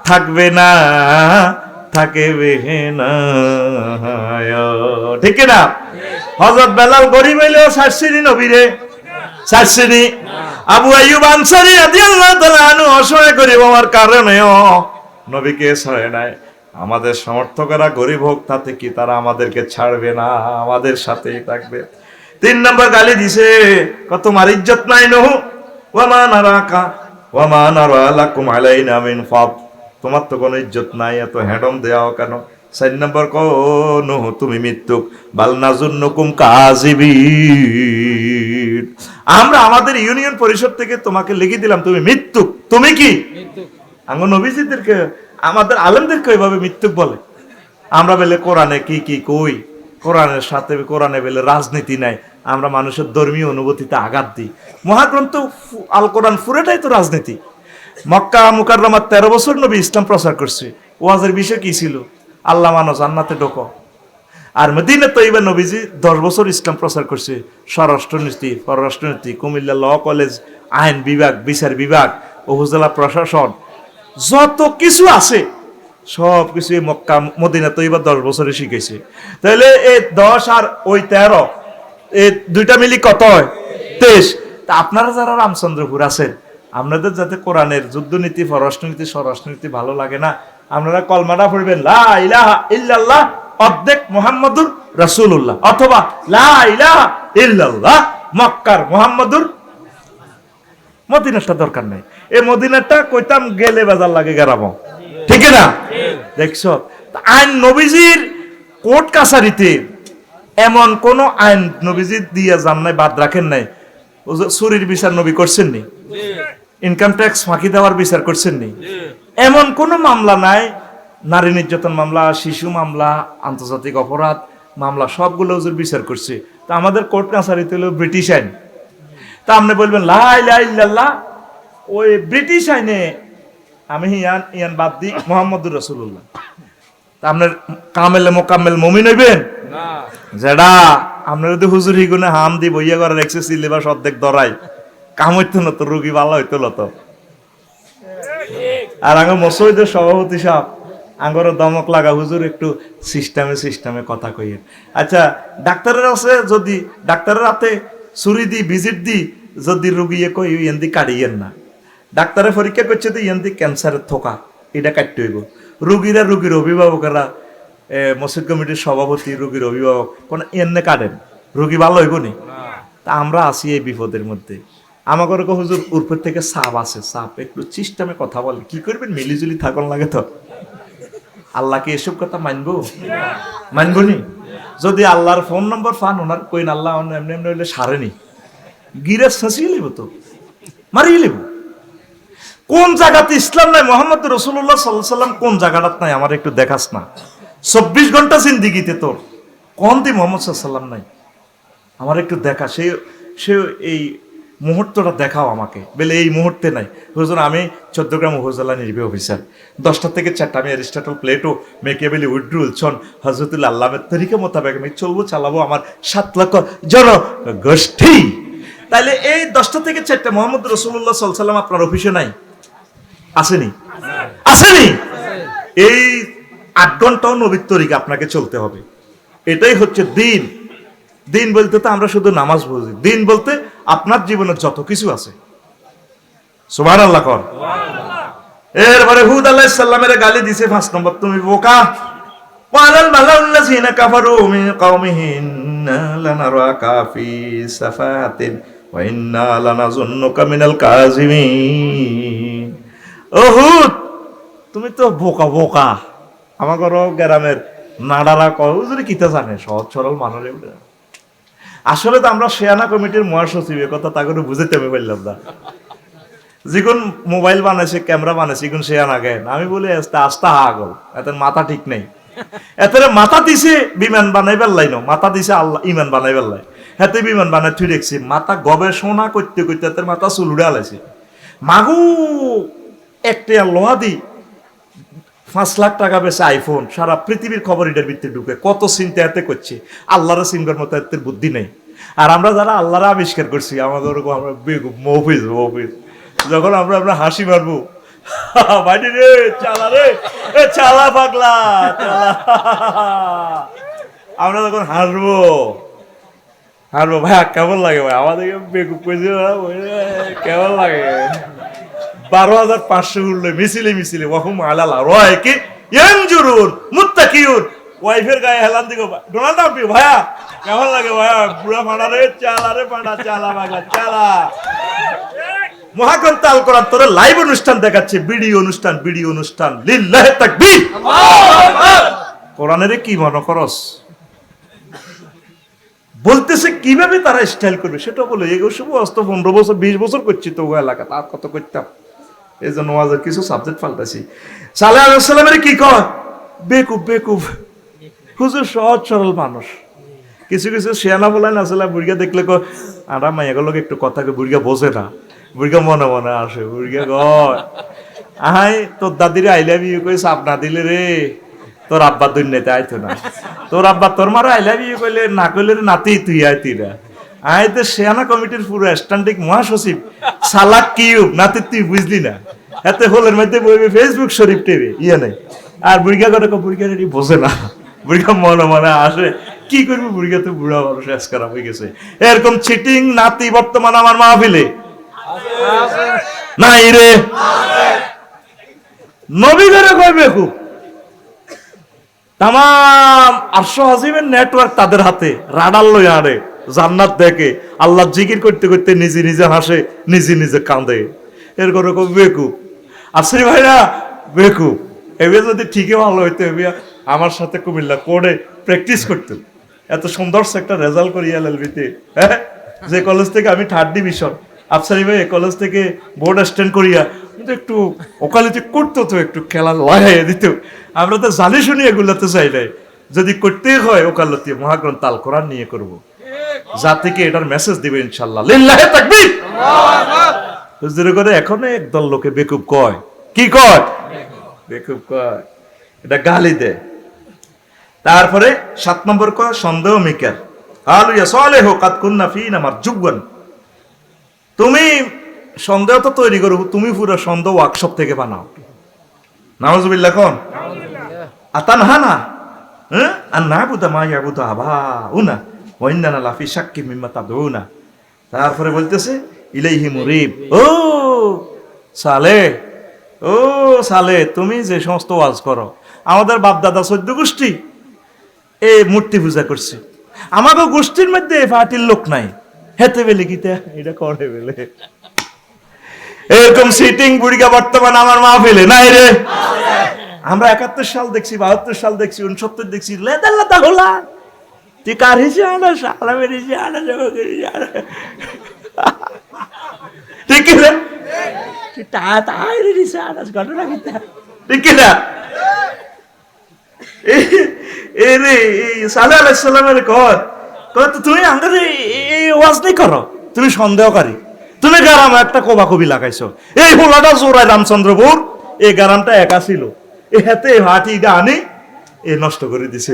থাকবে না, থাকবে না, ঠিক না? হযরত বেলাল গরিব হইলেও সারসিনি নবীরে, সারসিনি। আবু আইয়ুব আনসারী রাদিয়াল্লাহু তাআলা আনহু অসহায় গরিব হওয়ার কারণেও নবীকে ছড়ে নাই। আমাদের সমর্থকেরা গরিব হোক তাতে কি, তারা আমাদেরকে ছাড়বে না, আমাদের সাথেই থাকবে। 3 নম্বর গালি দিছে, কত তোমার ইজ্জত নাই নহু, ওয়ামা নারাকা ওয়ামা নারা লাকুম আলাইনা মিন ফাদ, তোমার তো কোনো ইজ্জত নাই, এত হ্যাডম দেওয়া কেন। 4 নম্বর নহু তুমি মিথ্যুক, বাল নাজুন্নুকুম কাযিবিন, আমরা আমাদের ইউনিয়ন পরিষদ থেকে তোমাকে লিখে দিলাম তুমি মিথ্যুক। তুমি কি আঙ্গ নবীজিদেরকে, আমাদের আলেমদেরকে ওইভাবে মিথ্যুক বলে। আমরা বলে কোরআনে কি কি কই, কোরআনের সাথে কোরআনে বলে রাজনীতি নাই, আমরা মানুষের ধর্মীয় অনুভূতিতে আঘাত দিই। মহাগ্রন্থ আল কোরআন পুরোটাই তো রাজনীতি। মক্কা মুকাররমার 13 বছর নবী ইসলাম প্রচার করছে, ওয়াজের বিষয় কি ছিল? আল্লাহ মানো, জান্নাতে ঢোকো। আর মদিনা তৈবা নবীজি 10 বছর ইসলাম প্রচার করছে, স্বরাষ্ট্রনীতি, পররাষ্ট্রনীতি, কুমিল্লা ল কলেজ, আইন বিভাগ, বিচার বিভাগ, উপজেলা প্রশাসন, যত কিছু আছে সব কিছু মক্কা মদিনা তৈবা 10 বছরে শিখেছে। তাহলে এই 10 আর ওই 13, এই দুইটা মিলি কত হয়? 23। তা আপনারা যারা রামচন্দ্রপুর আছেন, আপনাদের যাতে কোরআনের যুদ্ধনীতি, পররাষ্ট্রনীতি, স্বরাষ্ট্রনীতি ভালো লাগে না, আপনারা কলমাটা পড়বেন লা ইলাহা ইল্লাল্লাহ অর্ধেক মুহাম্মাদুর রাসূলুল্লাহ, অথবা লা ইলাহা ইল্লাল্লাহ মক্কার মুহাম্মাদুর। মদিনাটা দরকার নাই, এই মদিনাটা কইতাম গেলে বাজার লাগে গেরামো, ঠিক না? দেখছো, আইন নবীজির কোর্ট কাছারিতে এমন কোন আইন নবীজি দিয়ে যান নাই, বাদ রাখেন নাই। চুরির বিচার নবী করছেন নি? ইনকাম ট্যাক্স ফাঁকি দেওয়ার বিচার করছেন নি? এমন কোন মামলা নাই, নারী নির্যাতন মামলা, শিশু মামলা, আন্তর্জাতিক অপরাধ মামলা, সবগুলো হুজুর বিচার করছে। তা আমাদের কোর্ট কাছারিতে হলো ব্রিটিশ আইন। তা আপনি বলবেন লা ইলাহা ইল্লাল্লাহ, ওই ব্রিটিশ আইনে আমি ইয়ান বাদ দিই মুহাম্মদুর রাসূলুল্লাহ। তা আপনার কামেলে মোকাম্মেল মুমিন হইবেন না। যেটা আপনার যদি হুজুর হিগুনে হাম দি বইয়া করে রেখছে, সিলেবাস অর্ধেক ধরাই, কাম হইতো না তো, রুগী ভালো হইতো লত। আর আঙ্গ মসজিদের সভাপতি সাহেব আঙ্গর দমক লাগা, হুজুর একটু সিস্টেমে কথা কইয়েন। আচ্ছা, ডাক্তারের আছে, যদি ডাক্তারের হাতে ছুরি দি ভিজিট দি যদি রুগীয়ে কই ইয়েন্দি কাটিয়েন না, ডাক্তারে পরীক্ষা করছে তো ইয়েন্দি ক্যান্সারের থোকা, এটা কাটতে হইব। রুগীরা, রুগীর অভিভাবকেরা, মসজিদ কমিটির সভাপতি, রুগীর অভিভাবক কোন এনে কাটেন, রুগী ভালো হইব নি? তা আমরা আছি এই বিপদের মধ্যে। আমাকে হুজুর উপর থেকে সাপ আছে, সাপ একটু সিস্টেমে কথা বলে, কি করবেন? মিলিজুলি থাকুন লাগে তো। আল্লাহকে এসব কথা মানবো? মানবো নি? যদি আল্লাহর ফোন নম্বর ফান ওনার কইন, আল্লাহ এমনি এমনি হইলে সারেনি, গিরে শাসিয়ে লিব তো, মারিয়ে লিব। কোন জায়গাতে ইসলাম নাই? মোহাম্মদ রাসূলুল্লাহ সাল্লাল্লাহু আলাইহি সাল্লাম কোন জায়গাটা নাই? আমার একটু দেখাস না। 24 ঘন্টা জিন্দিগিতে তোর কোন দি মোহাম্মদ সাল্লাল্লাহু আলাইহি সাল্লাম নাই? আমার একটু দেখা, সে এই মুহূর্তটা দেখাও আমাকে। বলে এই মুহূর্তে নাই। হুজুর আমি 14 গ্রাম উপজেলা নির্বাহী অফিসার, 10টা থেকে 4টা আমি অ্যারিস্টটল প্লেটো মেকিয়াভেলি উইড্রুল ছন হযরতুল আল্লামের তরিকা মোতাবেক আমি চলবো, চালাবো আমার 7 লক্ষ জনগোষ্ঠী। তাইলে এই 10টা থেকে 4টা মোহাম্মদ রাসূলুল্লাহ সাল্লাল্লাহু আলাইহি সাল্লাম আপনার অফিসে নাই? আসেনি? আসেনি? এই 8 ঘন্টাও নবীর তরিকা আপনাকে চলতে হবে। এটাই হচ্ছে দিন। দিন বলতে তো আমরা শুধু নামাজ বুঝি, দিন বলতে আপনার জীবনের যত কিছু আছে। সুবহানাল্লাহ কর। এরপরে হুদ আলাইহিস সালামের গালি দিছে 5 নম্বর, তুমি বোকা। ওয়ালাল মালাউল্লাযিনা কাফারু মিন কওমিহি ইন্না লানারাকা ফি সাফাতিন ওয়া ইন্না লানাযুন্নুকা মিনাল কাযিমিন। ও হুদ, তুমি তো বোকা বোকা। আমাদের গ্রামের নাডারা কয় হুজুর কিতা জানে, সহজ সরল মানুষের। আসলে তো আমরা শেয়ানা কমিটির মহাসচিব, কথা তা করে বুঝাতে আমি পারলাম না। যখন মোবাইল বানাইছে, ক্যামেরা বানাইছে, এখন শেয়ানা গেন। আমি বলি আস্তা হাগল, এত মাথা ঠিক নেই। এত মাথা দিছে বিমান বানাইবার লাইন, মাথা দিছে আল্লাহ ইমান বানাইবার লাই। হাতে বিমান বানাই তুই দেখছি, মাথা গবেষণা করতে করতে এত মাথা চুল উড়ে আলাইছে। মাগু একটা লোহা দি 5 লাখ টাকা বেছে আইফোন, সারা পৃথিবীর খবর এটার ভিতরে ঢুকে। কত চিন্তা এতে করছে, আল্লাহর চিন্তার মতো এত বুদ্ধি নেই। আর আমরা যারা আল্লাহরা আবিষ্কার করছি, আমাদের আমরা মহফিজ যখন আমরা হাসি মারবো, বাড়ি রে চালা রে চালা পাগলা চালা, আমরা যখন হাসবো ভাই কেমন লাগে ভাই আমাদেরকে বেকুব কইছে, কেমন লাগে। 12,500 উঠলো মিছিলে ওয়াহুম আলালা রয় কি ইয়ানজুরুন মুত্তাকিউন ওয়াইফের গায়ে হেলান দিগো ডোনাল্ড ট্রাম্প ভাইয়া কেমন লাগে ভাইয়া বুড়া ফাড়া রে চালা রে ফাড়া চালা বাগা চালা মহাগ্রন্থ আল কোরআন তোরে লাইভ অনুষ্ঠান দেখাচ্ছে ভিডিও অনুষ্ঠান লিল্লাহি তাকবীর কোরআনের কি মনে করস বলতেছে কিভাবে তারা স্টাইল করবে সেটা বলে এগো শুভ অস্ত 15 বছর 20 বছর করছি তো এলাকা তার কত করতাম এই জন্য ওয়াজের কিছু সাবজেক্ট পাল্টাছি সালেহ আলাইহিস সালামের কি কয় বেকুব হুজুর সহজ সরল মানুষ কিছু শিয়ানা বলেন আসলে বুড়িয়া দেখলে কো আরা মাইয়াগুলোকে একটু কথা কই বুড়িয়া বোঝে না বুড়িয়া মনে মনে আসে বুড়িয়া কয় আহাই তোর দাদিরে আই লাভ ইউ কই সাপ না দিলে রে তোর আব্বা দুনিয়াতে আইতো না তোর আব্বা তোর মারা আই লাভ ইউ কইলে না কইলে নাতি তুই আইতিরা আইতে শিয়ানা কমিটির পুরো স্ট্যান্ডিং মহাসচিব সালাক কিউব নাতি তুই বুঝলি না এতে হোলের মধ্যে বইবে ফেসবুক শরীফ টিভি ইয়া নাই আর বুড়িয়া করে বুড়িয়া রেডি বোঝে না বুড়িয়া মনে মনে আসে কি করবো বুড়িয়া তো বুড়া মানুষ শেষ করা হয়ে গেছে এরকম চিটিং নাতি বর্তমান আমার মাহফিলে নাই রে নবী ধরে কইবে খুব তাম আরশ আজিমের নেটওয়ার্ক তাদের হাতে রাডার লই আরে জান্নাত দেখে আল্লাহ জিকির করতে করতে নিজে নিজে হাসে নিজে কাঁদে এর করে কই বেকুব আসরি ভাইরা বেকুব এবার যদি ঠিকই ভালো হইতে হবে আমার সাথে কুমিল্লা কোর্টে প্র্যাকটিস করতে এত সুন্দর একটা রেজাল্ট করি এলএলবিতে হ্যাঁ যে কলেজ থেকে আমি 3rd ডিভিশন আফসারি ভাই কলেজ থেকে বোর্ড স্ট্যান্ড করিয়া কিন্তু একটু ওকালতি করতো তো একটু খেলা লাগাইয়া দিত আমরা তো জানি শুনি এগুলাতে চাই নাই যদি করতে হয় ওকালতি মহাগ্রন্থ আল কোরআন নিয়ে করব জাতিকে এটার মেসেজ দিবে ইনশাআল্লাহ লিল্লাহি তাকবীর হুজুর করে এখনো একদল লোকে বেকুব কয় কি কয় বেকুব কয় এটা গালি দেয় তারপরে 7 নম্বর কয় সন্দেহ মিকার আলু ইয়া সালেহু কাদ কুননা ফিনা মারজুবান তুমি সন্দেহ তো তৈরি করো তুমি পুরো সন্দেহ ওয়ার্কশপ থেকে বানাও নাউজুবিল্লাহ কোন আতানহানা হ্যাঁ আর না বুদা মা ইয়াবুদা আবাউনা ওয়া ইন্নানা লাফি শাক্কি মিম্মা তাদউনা তারপরে বলতেছে ইলাইহি মুরিব ও সালে তুমি যে সমস্ত ওয়াজ করো আমাদের বাপ দাদা 14 গোষ্ঠী এই মূর্তি পূজা করছে আমাদের গোষ্ঠীর মধ্যে পার্টির লোক নাই হেতে বেলে গীতা এটা করে বেলে এরকম সিটিং বুড়িকা বর্তমান আমার মাহফিলে নাই রে আমরা 71 সাল দেখছি 72 সাল দেখছি 69 দেখছি লেদা লেদা হলা তুই কার হিসে আনা সালা মেরেছি আনা যাবো ঠিক রে তাই রে দিছে আনা ঘটনা গীতা ঠিক না এই রে সালেহ আলাইহিস সালামের তুমি আমাদের এই ওয়াজ নাই করো তুমি সন্দেহকারী তুমি গারাম একটা কবি লাগাইছো এই হোলাটা জোড়ায় রামচন্দ্রপুর এই গারামটা একা ছিল এই হাতে হাঁটি গানি এ নষ্ট করে দিছে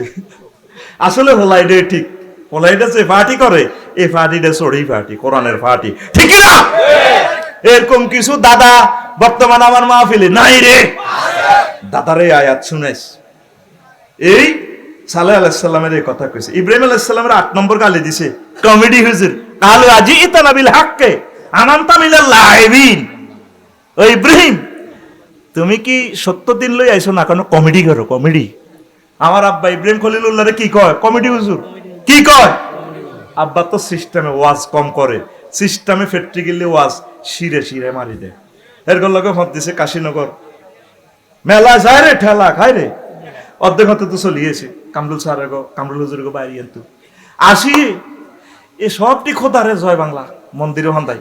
আসলে হোলাইডে ঠিক হোলাইডে যে পার্টি করে এই পার্টিটা চড়ি পার্টি কোরআনের পার্টি ঠিক না এরকম কিছু দাদা বর্তমান আমার মাহফিলে নাই রে দাদারে আয়াত শুনাইস এই সালেহ আলাইহিস সালামের এই কথা কইছে ইব্রাহিম আলাইহিস সালামের 8 নম্বর গালি দিছে কমেডি হুজুর কালু আজিতানা বিল হাক্কে আনান্তা মিনাল লাইবিন ও ইব্রাহিম তুমি কি সত্য দিন লই আইছো না কেন কমেডি করো কমেডি আমার আব্বা ইব্রাহিম খলিলুল্লাহরে কি কয় কমেডি হুজুর কি কয় আব্বা তো সিস্টেমে ওয়াজ কম করে সিস্টেমে ফ্যাক্টরি গেলে ওয়াজ শিরে মারি দেয় এর লগে মত দিছে কাশীনগর মেলা যায় রে ঠেলা খায় রে অর্ধেক হতে তো চলিয়েছে কামরুল হুজুর গো বাইরে কিন্তু আসি এ সবটি খোদারে জয় বাংলা মন্দিরে হন্দাই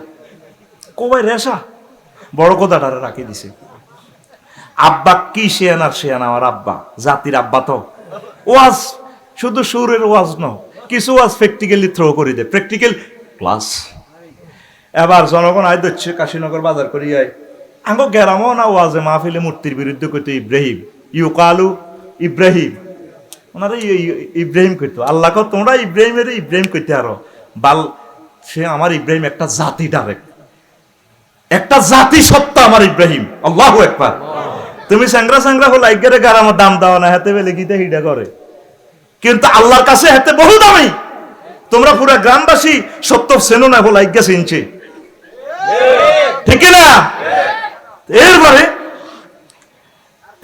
কোবাই রেশা বড় খোদাটারে রাখি দিছে আব্বা কি শেয়ানার আমার আব্বা জাতির আব্বা তো ওয়াজ শুধু সুরের ওয়াজ ন কিছু ওয়াজ প্র্যাকটিক্যালি থ্রো করে দেয় প্র্যাকটিক্যাল ক্লাস এবার জনগণ আয় দিচ্ছে কাশীনগর বাজার করি আয় আঙ্গো গেরামও না ওয়াজে মাহফিলে মূর্তির বিরুদ্ধে কইতো ইব্রাহিম ইউকালু ইব্রাহিম ওনারা ইব্রাহিম কইতো আল্লাহ কো তোমরা ইব্রাহিম কইতে আরো বাল সে আমার ইব্রাহিম একটা জাতি ডাইরেক্ট একটা জাতি সত্তা আমার ইব্রাহিম আল্লাহু আকবার তুমি সাংরা হল আইগারে গারাম দাম দাও না হাতে বেলে গিতে হিডা করে কিন্তু আল্লাহর কাছে হাতে বহু দামি তোমরা পুরো গ্রামবাসী সত্য চেনো না হল আইগা চিনছে ঠিক না এরপরে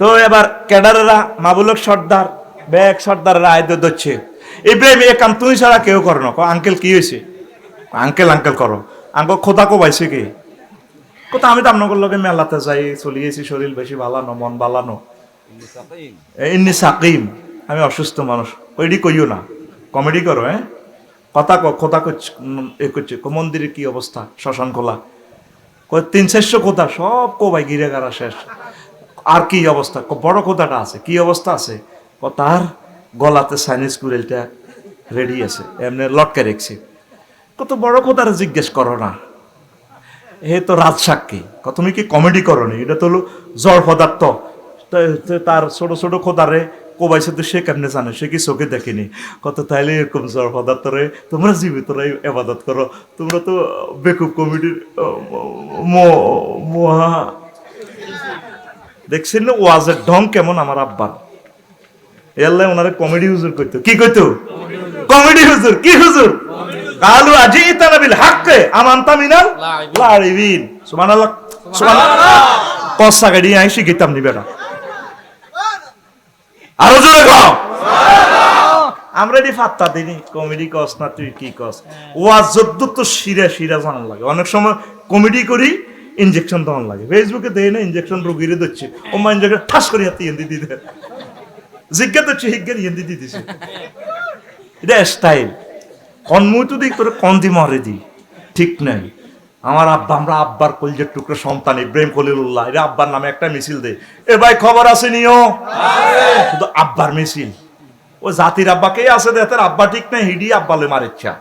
তো এবার ক্যাডারেরা মাবুলক সর্দার ব্যাগ সর্দারেরা আয়দ ধরছে, ইব্রাহিম এ কাম তুমি ছাড়া কেউ করো না। আঙ্কেল কি হয়েছে? আঙ্কেল আঙ্কেল করো। আঙ্কেল খোদা কো পাইছে কে? কোথা আমি তো আপনার লগে মেলাতে যাই, চলিয়েছি, শরীর বেশি ভালানো, মন ভালানো। ইন্নি সাকিম, আমি অসুস্থ মানুষ। ওইডি কইও না, কমেডি করো। হ্যাঁ, কথা খোদা করছে। মন্দিরের কি অবস্থা? শ্মশান খোলা 300-400 খোদা সব কোবাই গিরে গাড়া শেষ। আর কি অবস্থা? বড় খোদাটা আছে, কি অবস্থা আছে? তার গলাতে চাইনিজ কুড়েলটা রেডি আছে, এমনি লটকে রেখছি। কত বড় খোদারে জিজ্ঞেস করো না, হে তো রাজসাক্ষী। তুমি কি কমেডি করো নি? এটা তো হলো জড় পদার্থ। তার ছোট ছোট খোদারে কোবাইছে, তো সে কেমনে জানে? সে কি চোখে দেখেনি? কত তাইলে এরকম জড় পদার্থরে তোমরা জীবিতরাই এবাদত করো। তোমরা তো বেকুব কমেডির মহা। দেখছেন না ওয়াজের ঢং কেমন আমার আব্বার? এল্লাই ওনারে কমেডি হুজুর কইতো। কি কইতো? কমেডি হুজুর। কি হুজুর? কালু আজিতানা বিল হাক্কে আমানতা মিনাল লাইবিন। সুবহানাল্লাহ, সুবহানাল্লাহ। কসা গাড়ি আইছি গিতাম নি বেটা, আরো জোরে কও সুবহানাল্লাহ। আমরা এটি ফাত্তা দিনি, কমেডি কস না, তুই কি কস? ওয়াজ যদ্দুর তো শিরা শিরা জানার লাগে। অনেক সময় কমেডি করি, ইনজেকশন দেওয়ার লাগে। ফেসবুকে দেয় না ইনজেকশন, রোগীরে দিচ্ছে, ও মা ইনজেকশন ঠাস করে হাতে ইয়েন্দি দিতে, জিজ্ঞাসা হচ্ছে হিজ্ঞার ইয়েন্দি দিতেছে। এটা স্টাইল। কনমুতু দিক তোর কন্দি মারে দি, ঠিক নাই। আমার আব্বা, আমরা আব্বার কলজের টুকরো সন্তান ইব্রাহিম খলিলুল্লাহ, এটা আব্বার নামে একটা মিছিল দে। এ ভাই খবর আছে নিও, শুধু আব্বার মিছিল। ও জাতির আব্বাকেই আছে দে, তার আব্বা ঠিক নাই, হিডি আব্বালে মারেচ্ছা।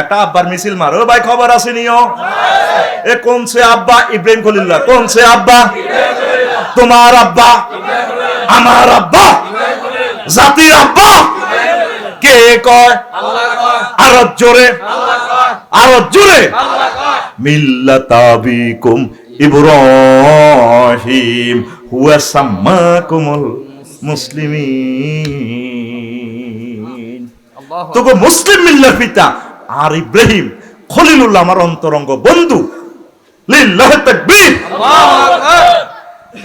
একটা আব্বার মিছিল মারো, ভাই খবর আছে নিও। এ কোন সে আব্বা? ইব্রাহিম খলিলুল্লাহ। কোন সে আব্বা? তোমার আব্বা, আমার আব্বা, জাতির আব্বা। কে কয়? আরো জোরে, আরো জোরে। মিল্লাতাবিকুম ইব্রাহিম হুয়া সাম্মাকুমুল মুসলিমিন। তোকে মুসলিম মিল্লার পিতা আর ইব্রাহিম খলিলুল্লাহ আমার অন্তরঙ্গ বন্ধু। লিল্লাহি তাকবীর, আল্লাহু আকবার।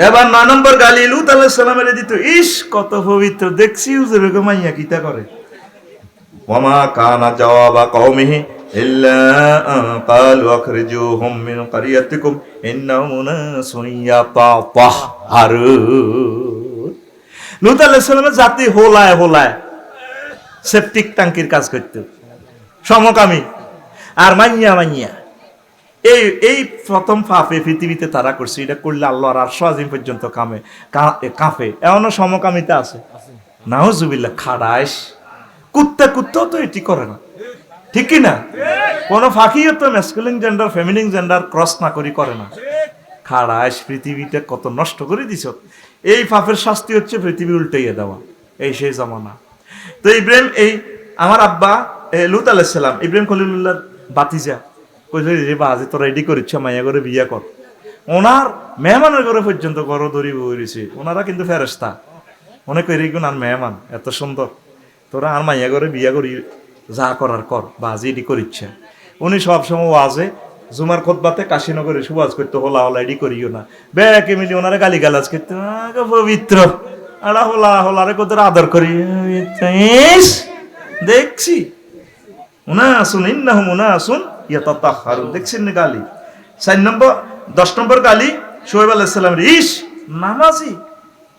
এবার 9 নম্বর গালি লূত আলাইহিস সালামের দিত। ইস কত পবিত্র, দেখছি হুজুর গো মাইয়া কিতা করে। ওয়ামা কানা জাওয়াবা কওমিহি ইল্লা ক্বালু আখরিজুহুম মিন ক্বরিয়াতিকুম ইন্নাহুম মুনাসুন ইয়াতাতাহহারুন। লূত আলাইহিস সালামের জাতি হোলায় হোলায় সেপটিক ট্যাঙ্কির কাজ করত, সমকামী আর মাইয়া মাইয়া। এই প্রথম ফাফে পৃথিবীতে তারা করছে। এটা করলে আল্লাহর আরশ আজিম পর্যন্ত কাঁপে। এমনও সমকামিতা আছে, নাউজুবিল্লাহ। খাড়াইশ কুত্তা কুত্তাও তো এটি করে না, ঠিক কি না? কোনো ফাঁকিও তো masculine gender feminine gender cross না করি করে না। খাড়াইশ পৃথিবীতে কত নষ্ট করে দিছ। এই পাপের শাস্তি হচ্ছে পৃথিবী উল্টাইয়ে দেওয়া। এই সেই জামানা। তো ইব্রাহিম, এই আমার আব্বা লূত আলাইহিস সালাম ইব্রাহিম খলিলুল্লাহর বাতিজা, কইছে যে বাজে তোরা রেডি করিচ্ছ, মাইয়া করে বিয়া কর। ওনার মেহমানের ঘরে পর্যন্ত গড় দড়ি বইছে। ওনারা কিন্তু ফেরেশতা। মনে করি আর মেহমান এত সুন্দর, তোরা আর মাইয়া করে বিয়া করি, যা করার কর, বাজি এডি করিচ্ছে। উনি সবসময় ওয়াজে জুমার খুতবাতে কাশীনগরে সুবাজ করতে হোলা হোলা এডি করিও না। বেকে মিলি ওনারা গালি গালাজ করতে, পবিত্র আড়া হোলা হোলারে কত আদর করি। দেখছি মুনাসুন ইন্নাহুম মুনাসুন ইয়াতাতাহহারুন, দেখছেন না গালি। 10 নম্বর গালি শুআয়ব আলাইহিস সালামের। ইস নামাজি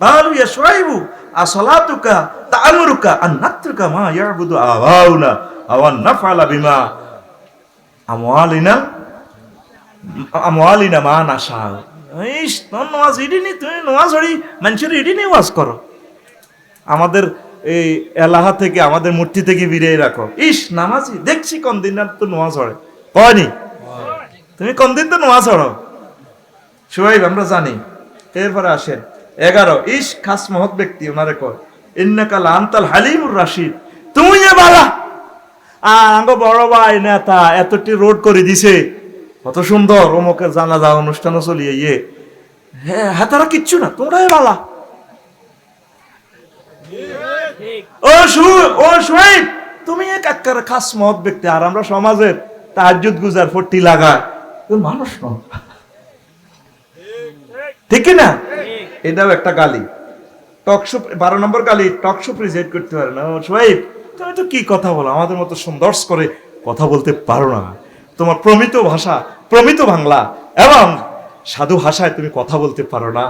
কালু ইয়া শুআয়বু আসলাতুকা তা'মুরুকা আন নাতরুকা মা ইয়াবুদু আবাউনা আও আন নাফআলা বিমা আমওয়ালিনা মা নাশা। ইস তোর নামাজ ইডিনি, তুমি নামাজ হড়ি মানুষের ইডিনি ওয়াজ করো। আমাদের এই এলাহা থেকে, আমাদের মূর্তি থেকে বিরিয়ে রাখো। ইস নামাজি, দেখছি কোন দিন তো নামাজ হড়ে কয়নি, তুমি কোন দিন তো নামাজ হড়ো। শুআয়ব আমরা জানি। এরপরে আসেন 11। ইস খাস মহৎ ব্যক্তি, ওনারে কয় ইন্নাকা লাআনতাল হালিমুর রাশিদ, তুমি যে বালা। আঙ্গ বড় ভাই নেতা এতটি রোড করে দিছে, কত সুন্দর। অমুকের জানাজা অনুষ্ঠানও চলিয়ে ইয়ে, হ্যাঁ তারা কিচ্ছু না, তোমরাই বালা। ও শুআয়ব, তুমি এক আক্কার খাস মহৎ ব্যক্তি, আর আমরা সমাজের তাহাজ্জুদ গুজার ফটি লাগায়, তুমি মানুষ নও, ঠিক না? এটাও একটা গালি। টকশো 12 নম্বর গালি টকশো প্রেজেন্ট করতে পারে না। সোহাইব তুমি তো কি কথা বলো, আমাদের মতো সুন্দর করে কথা বলতে পারো না, তোমার প্রমিত ভাষা, প্রমিত বাংলা এবং সাধু ভাষায় তুমি কথা বলতে পারো না।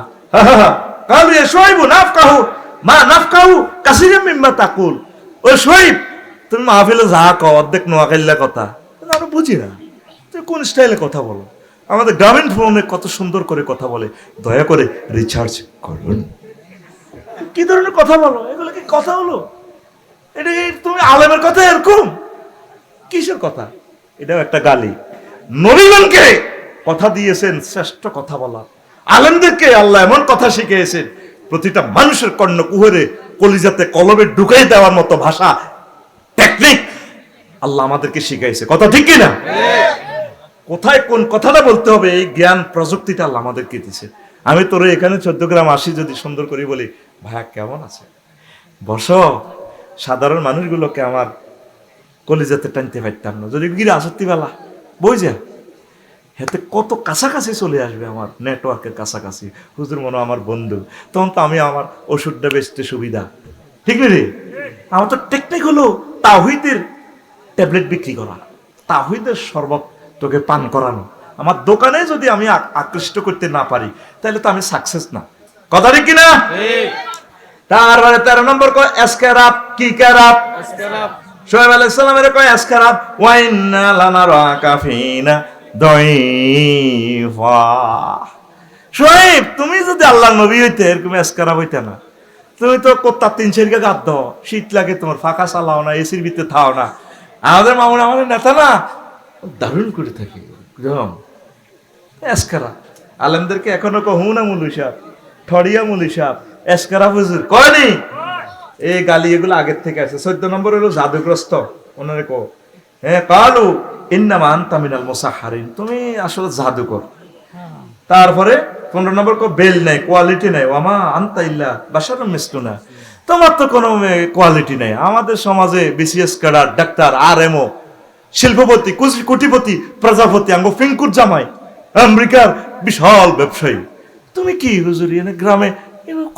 কালু এ সোহাইব নাফকাহু মা নাফকাহু কাসিরাম মিম্মা তাকুল। ও সোহাইব তুমি মাহফিলে যা কও অর্ধেক নোয়াখাইলা কথা, কিন্তু আমরা বুঝি না তুমি কোন স্টাইলে কথা বলো। আমাদের গ্রামীণ ফোনে কত সুন্দর করে কথা বলে, দয়া করে রিচার্জ করুন। কি ধরনের কথা বলো, এগুলো কি কথা হলো? এটা কি তুমি আলেমের কথা এরকম? কিসের কথা? এটাও একটা গালি। নবীগণকে কথা দিয়েছেন শ্রেষ্ঠ কথা বলা, আলেমদেরকে আল্লাহ এমন কথা শিখিয়েছেন প্রতিটা মানুষের কর্ণ কুহরে কলিজাতে কলবে ঢুকাই দেওয়ার মতো ভাষা টেকনিক আল্লাহ আমাদেরকে শিখাইছে। কথা ঠিক কিনা? কোথায় কোন কথাটা বলতে হবে এই জ্ঞান প্রযুক্তিটা আল্লাহ আমাদেরকে দিয়েছে। আমি তোরে এখানে 14 গ্রাম আসি যদি সুন্দর করে বলি ভাইয়া কেমন আছে, বসো, সাধারণ মানুষগুলোকে আমার কলিজাতে টানতে পারতাম না। যদি গিরে আসত্তি বেলা বই যা হেতে কত কাছাকাছি চলে আসবে, আমার নেটওয়ার্কের কাছাকাছি, হুজুর মনে আমার বন্ধু, তখন তো আমি আমার ওষুধটা বেচতে সুবিধা, ঠিক রে? আমার তো টেকনিক হলো তাওহীদের ট্যাবলেট বিক্রি করা, তাওহীদের শরবত তোকে পান করানো। আমার দোকানে যদি আমি আকৃষ্ট করতে না পারি তাহলে তো আমি সাকসেস না। কথা ঠিক কিনা? তারপরে 13 নম্বর কয় এসকারাব। কি কারাব? শোয়েব আলাইহিস সালামের কয় এসকারাব ওয়া ইন্না লানারাকা ফিনা দাইফা। শোয়েব তুমি যদি আল্লাহর নবী হইতে এরকম এসকারাব হইতে না, তুমি তো কোত্তা 3 সেরকে গাদ দাও, শীত লাগে তোমার, ফাঁকা চালাও না, এসির ভিতরে থাও না। আমাদের মামুন আমাদের নেতা না দারুণ করে থাকে একদম এসকারা। আলেমদেরকে এখনো কহু না মুলুই সাহেব, ঠড়িয়া মুলুই সাহেব, এসকারা হুজুর কয়নি। এই গালি এগুলো আগের থেকে আছে। 14 নম্বর হলো জাদুগ্রস্ত, ওনারে কো হ্যাঁ কালু ইন্নামা আনতা মিনাল মুসাহহারিন, তুমি আসলে জাদুকর। তারপরে 15 নম্বর কো বেল নাই, কোয়ালিটি নাই, ওয়ামা আনতা ইল্লা বাশারুম মিসলুনা, তোমার তো কোনো কোয়ালিটি নাই। আমাদের সমাজে বিসিএস ক্যাডার, ডাক্তার, আরএমও, শিল্পপতি, কোটিপতি, প্রজাপতি, আঙ্গ ফিঙ্কুর জামাই, আমেরিকার বিশাল ব্যবসায়ী, তুমি কি হুজুর এনে গ্রামে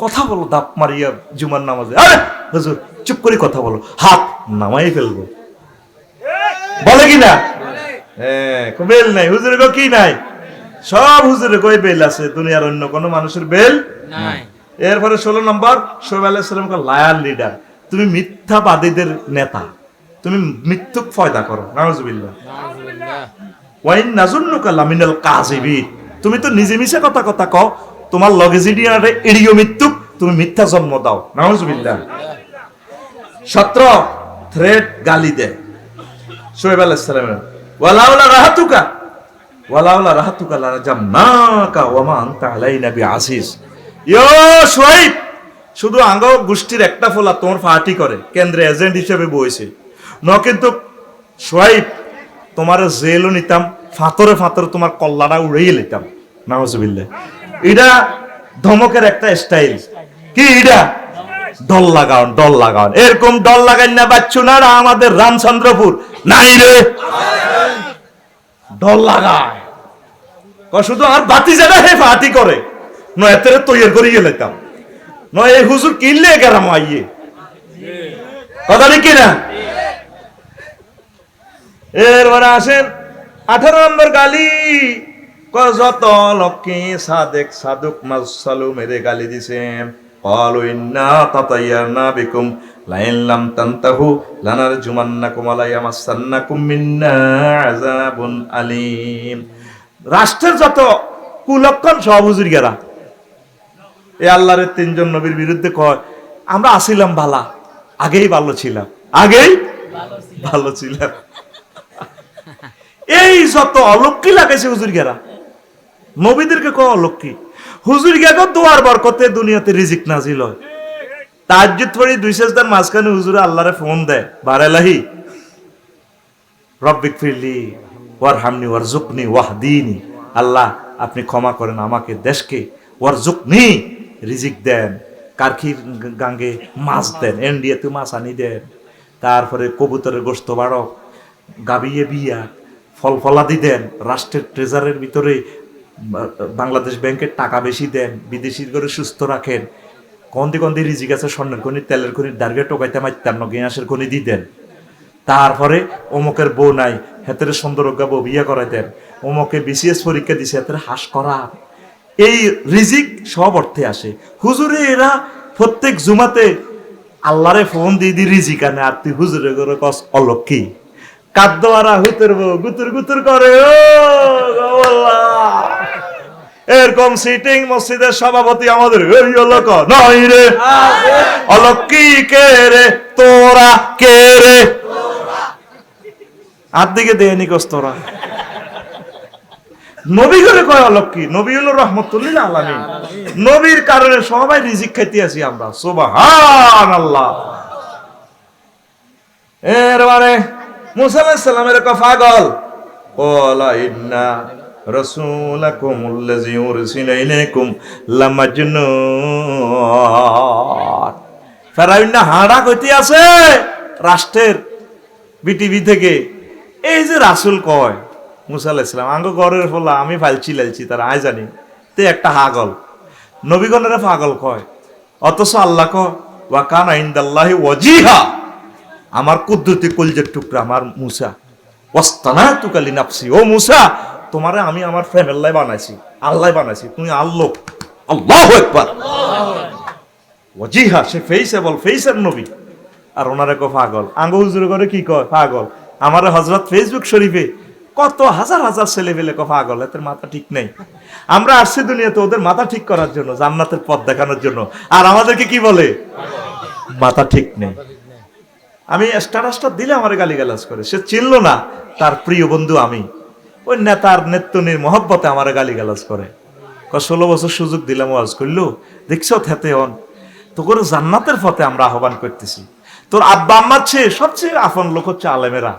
কথা বলো দাপ মারিয়া জুমার নামাজে? আরে হুজুর চুপ করে কথা বলো, হাত নামাই ফেলবো, বলে কি না? হ্যাঁ বেল নাই হুজুরের কি নাই? সব হুজুরের কই বেল আছে, দুনিয়ার অন্য কোনো মানুষের বেল নাই। এরপরে 16 নম্বর শোয়েব আলাইহিস সালাম কা লায়ার লিডার, তুমি মিথ্যাবাদীদের নেতা, তুমি মিথ্যুক ফয়দা করো। নাউজুবিল্লাহ। ওয়াইন নাজুন্নুকা লামিনাল কাযিবিন, তুমি তো নিজে মিছে কথা কথা কও, তোমার লগে জিডিয়ারে এড়িও মিথ্যুক, তুমি মিথ্যা জন্ম দাও। নাউজুবিল্লাহ। 17 থ্রেট গালি দেয় শোয়েব আলাইহিস সালামের, ওয়ালাউলা রাহাতুকা ওয়ালাউলা রাহাতুকা লারাজামনাকা ওয়ামা আনতা আলাইনা বিআসিস। ইয়ো শোয়েব, শুধু আঙ্গ গোষ্ঠীর একটা ফলা তোমার পার্টি করে, কেন্দ্রে এজেন্ট হিসেবে বইছে ন, কিন্তু শোয়েব তোমার জেলও নিতাম, ফাতরে ফাতরে তোমার কল্লাটা উড়িয়ে নিতাম। নাউজুবিল্লাহ। এটা ধমকের একটা স্টাইল। কি এটা? ডল লাগান, ডল লাগান। এরকম ডল লাগাই না বাচ্চু না আমাদের রামচন্দ্রপুর নাই রে, ডল লাগায় শুধু আর বাতি যেটা হে ফাটি করে নয় এতে তৈরি করিয়ে লেতাম নয় এই হুজুর কিনলে গেলাম আইয়ে। কথা নাকি না? এরপরে আসেন 18 নম্বর গালি, যত লক্ষ্মী সাদেক সাদুক মাসালু মেরে গালি দিছেন। ক্বালু ইন্না তাতায়্যারনা বিকুম লাইন লাম তানতাহু লানারজুমান্নাকুম ওয়া লা ইয়ামাসসান্নাকুম মিন্না আযাবুন আলীম। রাষ্ট্রের যত কুলক্ষণ সব হুজুর গেরা এই আল্লাহর 3 জন নবীর বিরুদ্ধে কয় আমরা আসিলাম ভালা, আগেই ভালো ছিলাম, আগেই ভালো ছিলাম। এই যত অলক্ষী লাগাইছে হুজুর গেরা, নবীদেরকে কয় অলক্ষী। হুজুর গেগো দোয়ার বরকতে দুনিয়াতে রিজিক নাজিল হয়। তাহাজ্জুদ পড়ি 2 সেজদার মাঝখানে হুজুরে আল্লাহরে ফোন দেয়, বারালাহি রব্বিক ফিরলি ওয়ারহামনি ওয়ারজুকনি ওয়াহদিনি, আল্লাহ আপনি ক্ষমা করেন আমাকে দেশকে, ওয়ারজুকনি রিজিক দেন, কারখির গাঙ্গে মাছ দেন, ইন্ডিয়াতে মাছ আনি দেন, তারপরে কবুতরের গোশত বাড়ক, গাবিয়ে বিয়া, ফল ফলাদি দেন, রাষ্ট্রের ট্রেজারের ভিতরে বাংলাদেশ ব্যাংকের টাকা বেশি দেন, বিদেশির করে সুস্থ রাখেন, কন্দি কন্দি রিজিক আছে, স্বর্ণের খনি, তেলের খনি, দার্গে টোকাইতে মারতাম না, গ্যাসের খনি দিতেন। তারপরে অমুকের বউ নাই, হেতের সুন্দরজ্ঞা বউ বিয়ে করাইতেন। অমুকে বিসিএস পরীক্ষা দিছে, হেতের হাস করা। এই রিজিক সব অর্থে আসে। হুজুরে এরা প্রত্যেক জুমাতে আল্লাহরে ফোন দিয়ে দি রিজিক আনে, আর তুই হুজুরে করে কস অলক্ষী। কাদ্দোয়ারা হুতের বউ গুতুর গুতুর করে, ও আল্লাহ। এরকম সিটিং মসজিদের সভাপতি আমাদের ওই লোক নয় রে, অলক্ষী কে রে তোরা, কে রে আর দিকে দেয় নিকস তোরা। নবী করে কয় অলক্ষী, নবী হলো রহমতুল্লিল আলামিন। নবীর কারণে সবাই রিজিক খাইতে আছি আমরা, সুবহানাল্লাহ। এরবারে মুসা আলাইহিস সালামের ক পাগল, ওয়ালা ইন্না রাসূলাকুমুল্লাযী উরসিলা ইলাইকুম লামাজনুন। ফেরাউন না হাড়া কইতে আছে রাষ্ট্রের বিটিভি থেকে, এই যে রাসূল কয় মুসা আলাইহিস সালাম আঙ্গ ঘরের ফলা আমি ফালছি লালছি, তারা আয় জানি তে একটা হাগল, নবীগণের পাগল কয়। অথচ আল্লাহ কয় ওয়া কানা ইনদাল্লাহি ওয়াজিহা, আমার কুদরতি কলজের টুকরা আমার মুসা, ওয়াস্তানাতুকা লিনাফসি, ও মুসা তোমারে আমি আমার ফ্রেন্ড লাই বানাইছি, আল্লাহ বানাইছি, তুমি আল্লাহ। আল্লাহু আকবার। ওয়াজিহা, সে ফেইসেবল, ফেইসের নবী। আর ওনারে কয় পাগল। আঙ্গ হুজুর করে কি কয় পাগল। আমার হযরত ফেসবুক শরীফে কত হাজার হাজার ছেলে পেলে কফা আগল, এদের মাথা ঠিক নেই। আমরা আসছি দুনিয়াতে ওদের মাথা ঠিক করার জন্য, জান্নাতের পথ দেখানোর জন্য, আর আমাদেরকে কি বলে মাথা ঠিক নেই। আমি স্ট্যাটাসটা দিলে আমার গালিগালাজ করে, সে চিনল না তার প্রিয় বন্ধু আমি, ওই নেতার নেত্তনির মহব্বতে আমার গালিগালাজ করে। 16 বছর সুযোগ দিলাম, ওয়াজ করলো, দেখছো থেতে অন তো করে জান্নাতের পথে আমরা আহ্বান করতেছি। তোর আব্বা আম্মার চেয়ে সবচেয়ে আপন লোক হচ্ছে আলেমেরা।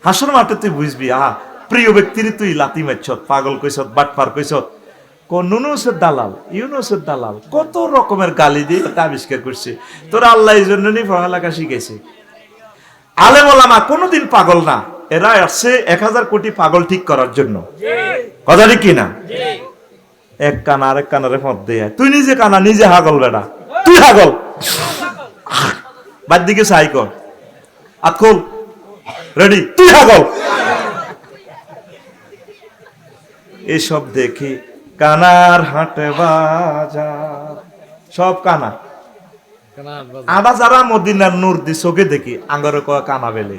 হাসর মাঠে তুই বুঝবি, আহা প্রিয় ব্যক্তির তুই লাতি মারছত, পাগল কইছত, বাটপার কইছত, নুনুসের দালাল, ইউনুসের দালাল, কত রকমের গালি দিয়ে তা আবিষ্কার করছে। তোর আল্লাহ এই জন্য নি পড়ালেখা শিখেছে। আলেম ওলামা কোনোদিন পাগল না, এরা আসছে 1000 কোটি পাগল ঠিক করার জন্য। কথা ঠিক কিনা? এক কানা আরেক কানারে ফদ দেয়, তুই নিজে কানা, নিজে হাগল বেড়া, তুই হাগল, বাদ দিকে সাই কর, আতখোল রেডি, তুই হাগল। এসব দেখি কানার হাটে বাজার, সব কানা। আদা যারা মদিনার নূর দি চোখে দেখি আঙ্গর কয় কানা বেলে,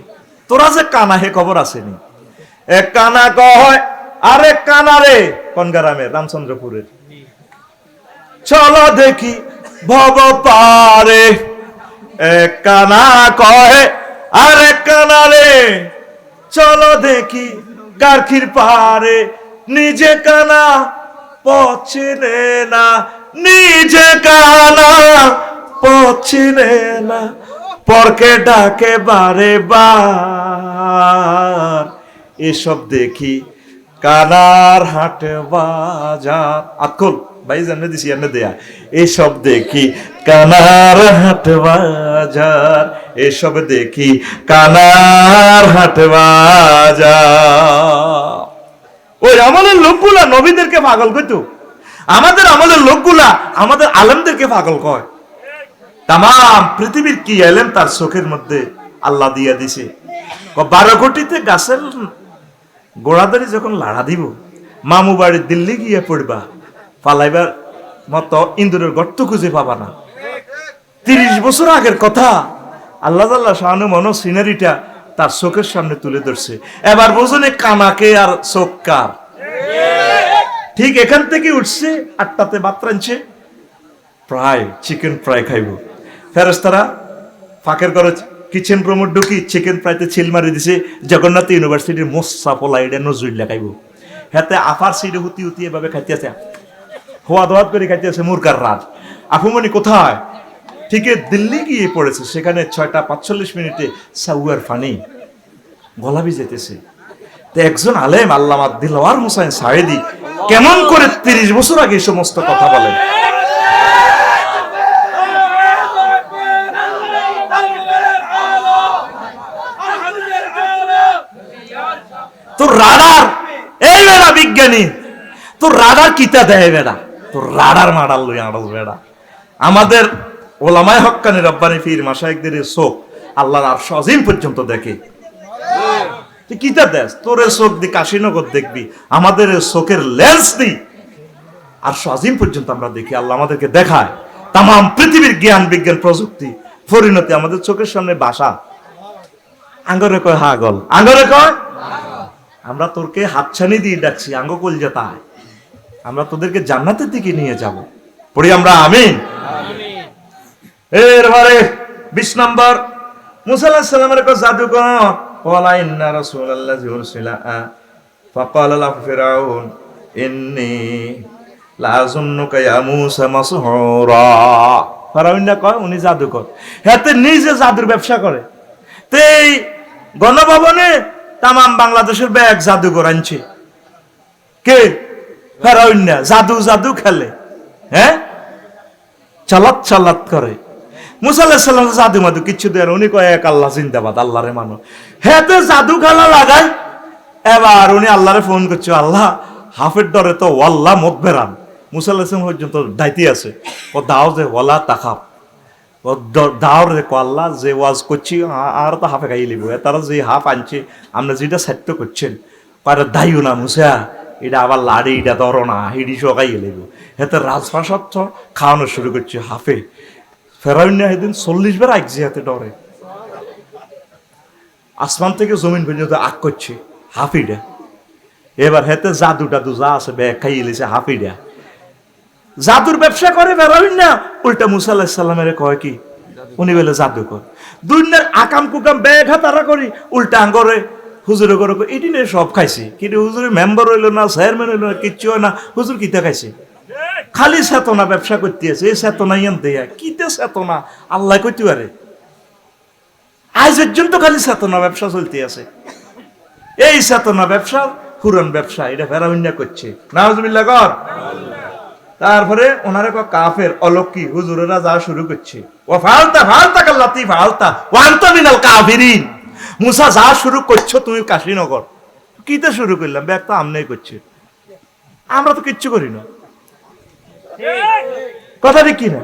তোরা যে কানা হে খবর আসেনি। এক কানা কয় আরেক কানা রে, কোন গ্রামের? রামচন্দ্রপুরের। চলো দেখি ভব পারে, এক কানা কয় আরেক কানা রে, চলো দেখি কারখির পারে। নিজে কানা পচিনে না, নিজে কানা পচিনে না, পরকে ডাকে বারে বার। এসব দেখি কানার হাটে বাজার, আতকল ভাই জানে দিছি এনে দেয়া। এসব দেখি কানার হাট বাজার, এসব দেখি কানার হাট বাজার। ওই আমলের লোকগুলা নবীদেরকে পাগল কইতো, আমাদের আমলের লোকগুলা আমাদের আলেমদেরকে পাগল কয়। তাম পৃথিবীর কি এলেম তার চোখের মধ্যে আল্লাহ দিয়া দিছে। 12 কোটিতে গাছের গোড়াদারি যখন লাড়া দিব, মামু বাড়ি দিল্লি গিয়ে পড়বা, পালাইবার মতো ইন্দুরের গর্ত খুঁজে পাবা না। 30 বছর আগের কথা আল্লাহ তাআলা শাহানু মনো সিনারিটা তার চোখের সামনে তুলে ধরছে। এবার বোঝনে কানাকে আর চোখ কার। ঠিক এখান থেকে উঠছে, 8টাতে ভাত রাঁধছে, প্রায় চিকেন ফ্রাই খাইব। ফেরেশতারা ফাঁকের করে কিচেন প্রমোট ঢুকি চিকেন ফ্রাইতে ছিল মারি দিছে। জগন্নাথ ইউনিভার্সিটির মোসা পোলা এটা নজরুল্লাহ খাইব। হাতে আফার সিডে হুতি হুতি এভাবে খাইতে আছে, হওয়া দোয়াত করে খাইতে আছে মুরকার রাত। আফুমনি কোথায়? ঠিক দিল্লি গিয়ে পড়েছে, সেখানে 6টা 45 মিনিটে সাউয়ার ফানি গলা ভিজেতেছে। তো একজন আলেম আল্লামা দিলওয়ার হোসেন সায়েদি কেমন করে 30 বছর আগে এই সমস্ত কথা বলেন। তোর রাডার এই বেড়া বিজ্ঞানী, তোর রাডার কিতা দেয় বেড়া, তোর রাডার মাডার লই আড়ল বেড়া। আমাদের ওলামায়ে হক্কানি রব্বানি পীর মাশায়েখদের চোখ আল্লাহর আরশ আজিম পর্যন্ত দেখে। তুই কিতা দেশ, তোর চোখ দি কাশীনগর দেখবি, আমাদের চোখের লেন্স দি আরশ আজিম পর্যন্ত আমরা দেখি। আল্লাহ আমাদেরকে দেখায় তাম পৃথিবীর জ্ঞান বিজ্ঞান প্রযুক্তি পরিণতি আমাদের চোখের সামনে বাসা। আঙ্গরে কয় হাগল, আঙ্গরে কয় আমরা তোরকে হাতছানি দিয়ে ডাকছি, আঙ্গ কলজাতা আমরা তোদেরকে জান্নাতের দিকে নিয়ে যাব। পড়ি আমরা আমিন। এরপরে 20 নম্বর, মুসা আলাইহিস সালামের কয় জাদুকর ওয়ালা ইন্না রাসূলাল্লাহি উরসিলা ফাকালা লাহু ফিরাউন ইন্নী লা আযুন্নুকা ইয়া মূসা মাসহুরা। ফিরাউন কয় উনি জাদুকর, হাতে নিজে জাদুর ব্যবসা করে। তেই গণভবনে তাম বাংলাদেশের ব্যাগ জাদুকর আনছে কে? ফিরাউন না, জাদু জাদু খেলে, হ্যাঁ চালাত চালাত করে। মুসা আলাইহিস সালাম জাদু মাদু কিচ্ছু দেয় না, উনি কয় এক আল্লাহ জিন্দাবাদ, আল্লাহরে মানো। হেতে জাদু খেলা লাগায়। এবার উনি আল্লাহরে ফোন করছে, আল্লাহ হাফের ডরে তো ওয়াল্লাহ মত বেরান। মুসা আলাইহিস সালাম পর্যন্ত দায়িত্ব আছে, ও দাও যে ওয়ালা তাকাব, ও দাও রে কো আল্লাহ যে ওয়াজ করছি আর তো হাফে খাই লিব, তারা যে হাফ আনছে আমরা যেটা সাহিত্য করছেন পারে দাইও না মুসা, এটা আবার লাড়ি এটা ধরো না, হিডি সকাই লিব। হেতে রাজপ্রাসাদ খাওয়ানো শুরু করছে হাফে। ফেরাউন সেদিন 40 বার আঁকছে হাতে ডরে, আসমান থেকে জমিন পর্যন্ত আঁক করছে হাফিডা। এবার হেতে জাদু টাদু যা আছে ব্যাগ খাইয়ে লিছে হাফিডা। জাদুর ব্যবসা করে ফেরাউন না, উল্টা মুসা আলাইহিস সালামের কয় কি উনি বলে জাদুকর। দুনিয়ার আকাম কুকাম ব্যাগ হাতারা করি, উল্টা আঙ্গরে হুজুরে করে এটি নিয়ে সব খাইছে। কিন্তু হুজুরের মেম্বার হইলো না, চেয়ারম্যান হইলো না, কিচ্ছু হয় না, হুজুর কিতা খাইছে? খালি চেতনা ব্যবসা করতে আছে। এই চেতনা ইয়ান দেয়া কিতে চেতনা আল্লাহ কইতে পারে। আজ পর্যন্ত খালি চেতনা ব্যবসা চলতে আছে। এই চেতনা ব্যবসা পুরান ব্যবসা, এটা ফেরাউন করছে। নাউজুবিল্লাহ কর। তারপরে ওনারে কাফের অলক্ষী হুজুরেরা যা শুরু করছে, ও ফালতা ফালতা কাল্লাতি ফালতা ওয়া আনতা মিনাল কাফিরিন। মুসা যা শুরু করছো তুমি কাশীনগর, কিতে শুরু করলাম? ব্যাগ তো আমনেই করছে, আমরা তো কিচ্ছু করি না। কথা ঠিক কিনা?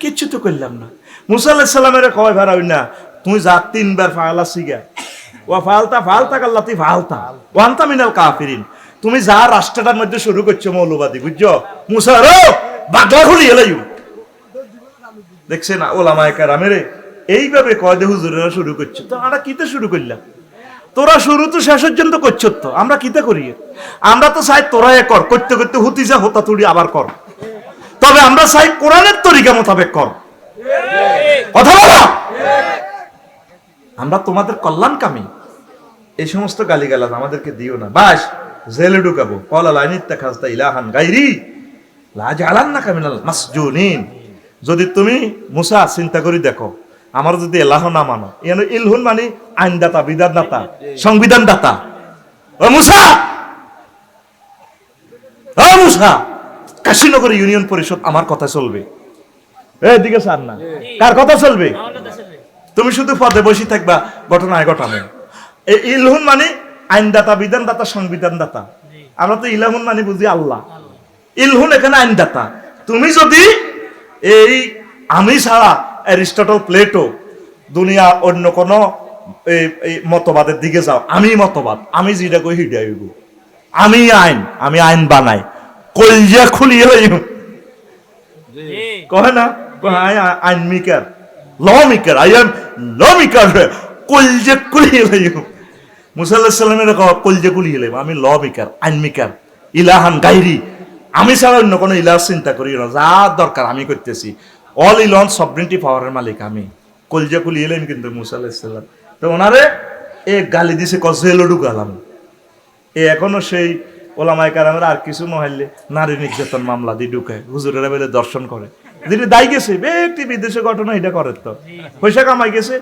কিচ্ছু তো করলাম না। মুসা আলাইহিস সালামের কয় ফেরাউন না, তুই যা 3 বার ফালা সিগা ওয়া ফালতা ফালতা কাল্লাতি ফালতা ওয়া আনতা মিনাল কাফিরিন। তুমি যা রাষ্ট্রটার মধ্যে শুরু করছো মৌলবাদী, বুঝছো? মুসা রো বাগলা খুলি এলাইও দেখছে না ওলামায়ে কেরামের এইভাবে কয় দে হুজুরেরা শুরু করছে। তো আমরা কিতে শুরু করলাম? তোরা শুরু তো শেষ পর্যন্ত করছো, তো আমরা কিতে করি? আমরা তো চাই তোরা কর, করতে করতে হুতি যা হতা তুড়ি আবার কর। তবে আমরা চাই কোরআনের তরিকা মোতাবেক কর। কথা বলো, আমরা তোমাদের কল্যাণকামী। এই সমস্ত গালিগালাজ আমাদেরকে দিও না, বাস জেলে ঢুকাবো। ক্বালা লা ইত্তাখাযতা ইলাহান গায়রি লা জাআলান্নাকা মিনাল মাসজুনিন। যদি তুমি মুসা চিন্তা করে দেখো, আমার যদি এলাহ না মানো, ইয়ানো ইলহুন মানে আইনদাতা, বিধানদাতা, সংবিধানদাতা। ও মুসা, ও মুসা, কাশীনগর ইউনিয়ন পরিষদ আমার কথা চলবে। এদিকে স্যার না, কার কথা চলবে? তুমি শুধু পদে বসে থাকবা, ঘটনায় ঘটাবে। এই ইলহুন মানে আইনদাতা, বিধানদাতা, সংবিধানদাতা। আমরা তো ইলাহুন মানে বুঝি আল্লাহ, ইলহুন এখানে আইনদাতা। তুমি যদি এই আমি ছাড়া অ্যারিস্টটল, প্লেটো, দুনিয়া অন্য কোন মতবাদের দিকে যাও, আমি মতবাদ, আমি যেটা কই হিডা হইব, আমি আইন বানাই, কলজা খুলিয়ে লইব। কহে না আইন maker, law maker, I am law maker, কলজা খুলিয়ে লইব। মুসা আলাইহিস সালামের কলজা খুলিয়ে লইব, আমি ল মেকার, আইন মেকার, ইলাহান গায়রি, আমি ছাড়া অন্য কোনো ইলাহ চিন্তা করি না, যা দরকার আমি করতেছি। অল ইলন সবরিনটি পাওয়ারের মালিক আমি। কলজা খুলিয়ে এলেন কিন্তু মুসা আলাইহিস সালাম। তো ওনারে এ গালি দিছে, জেলে ঢুকালাম। এখনো সেই ওলামায়ে কেরামের আর কিছু মহল্লে নারী নির্যাতন মামলা দিয়ে ঢুকায়, হুজুরেরা বলে দর্শন করে। যেটি দায়ী গেছে ব্যক্তি বিদেশে ঘটনা, এটা করে তো পয়সা কামাই গেছে,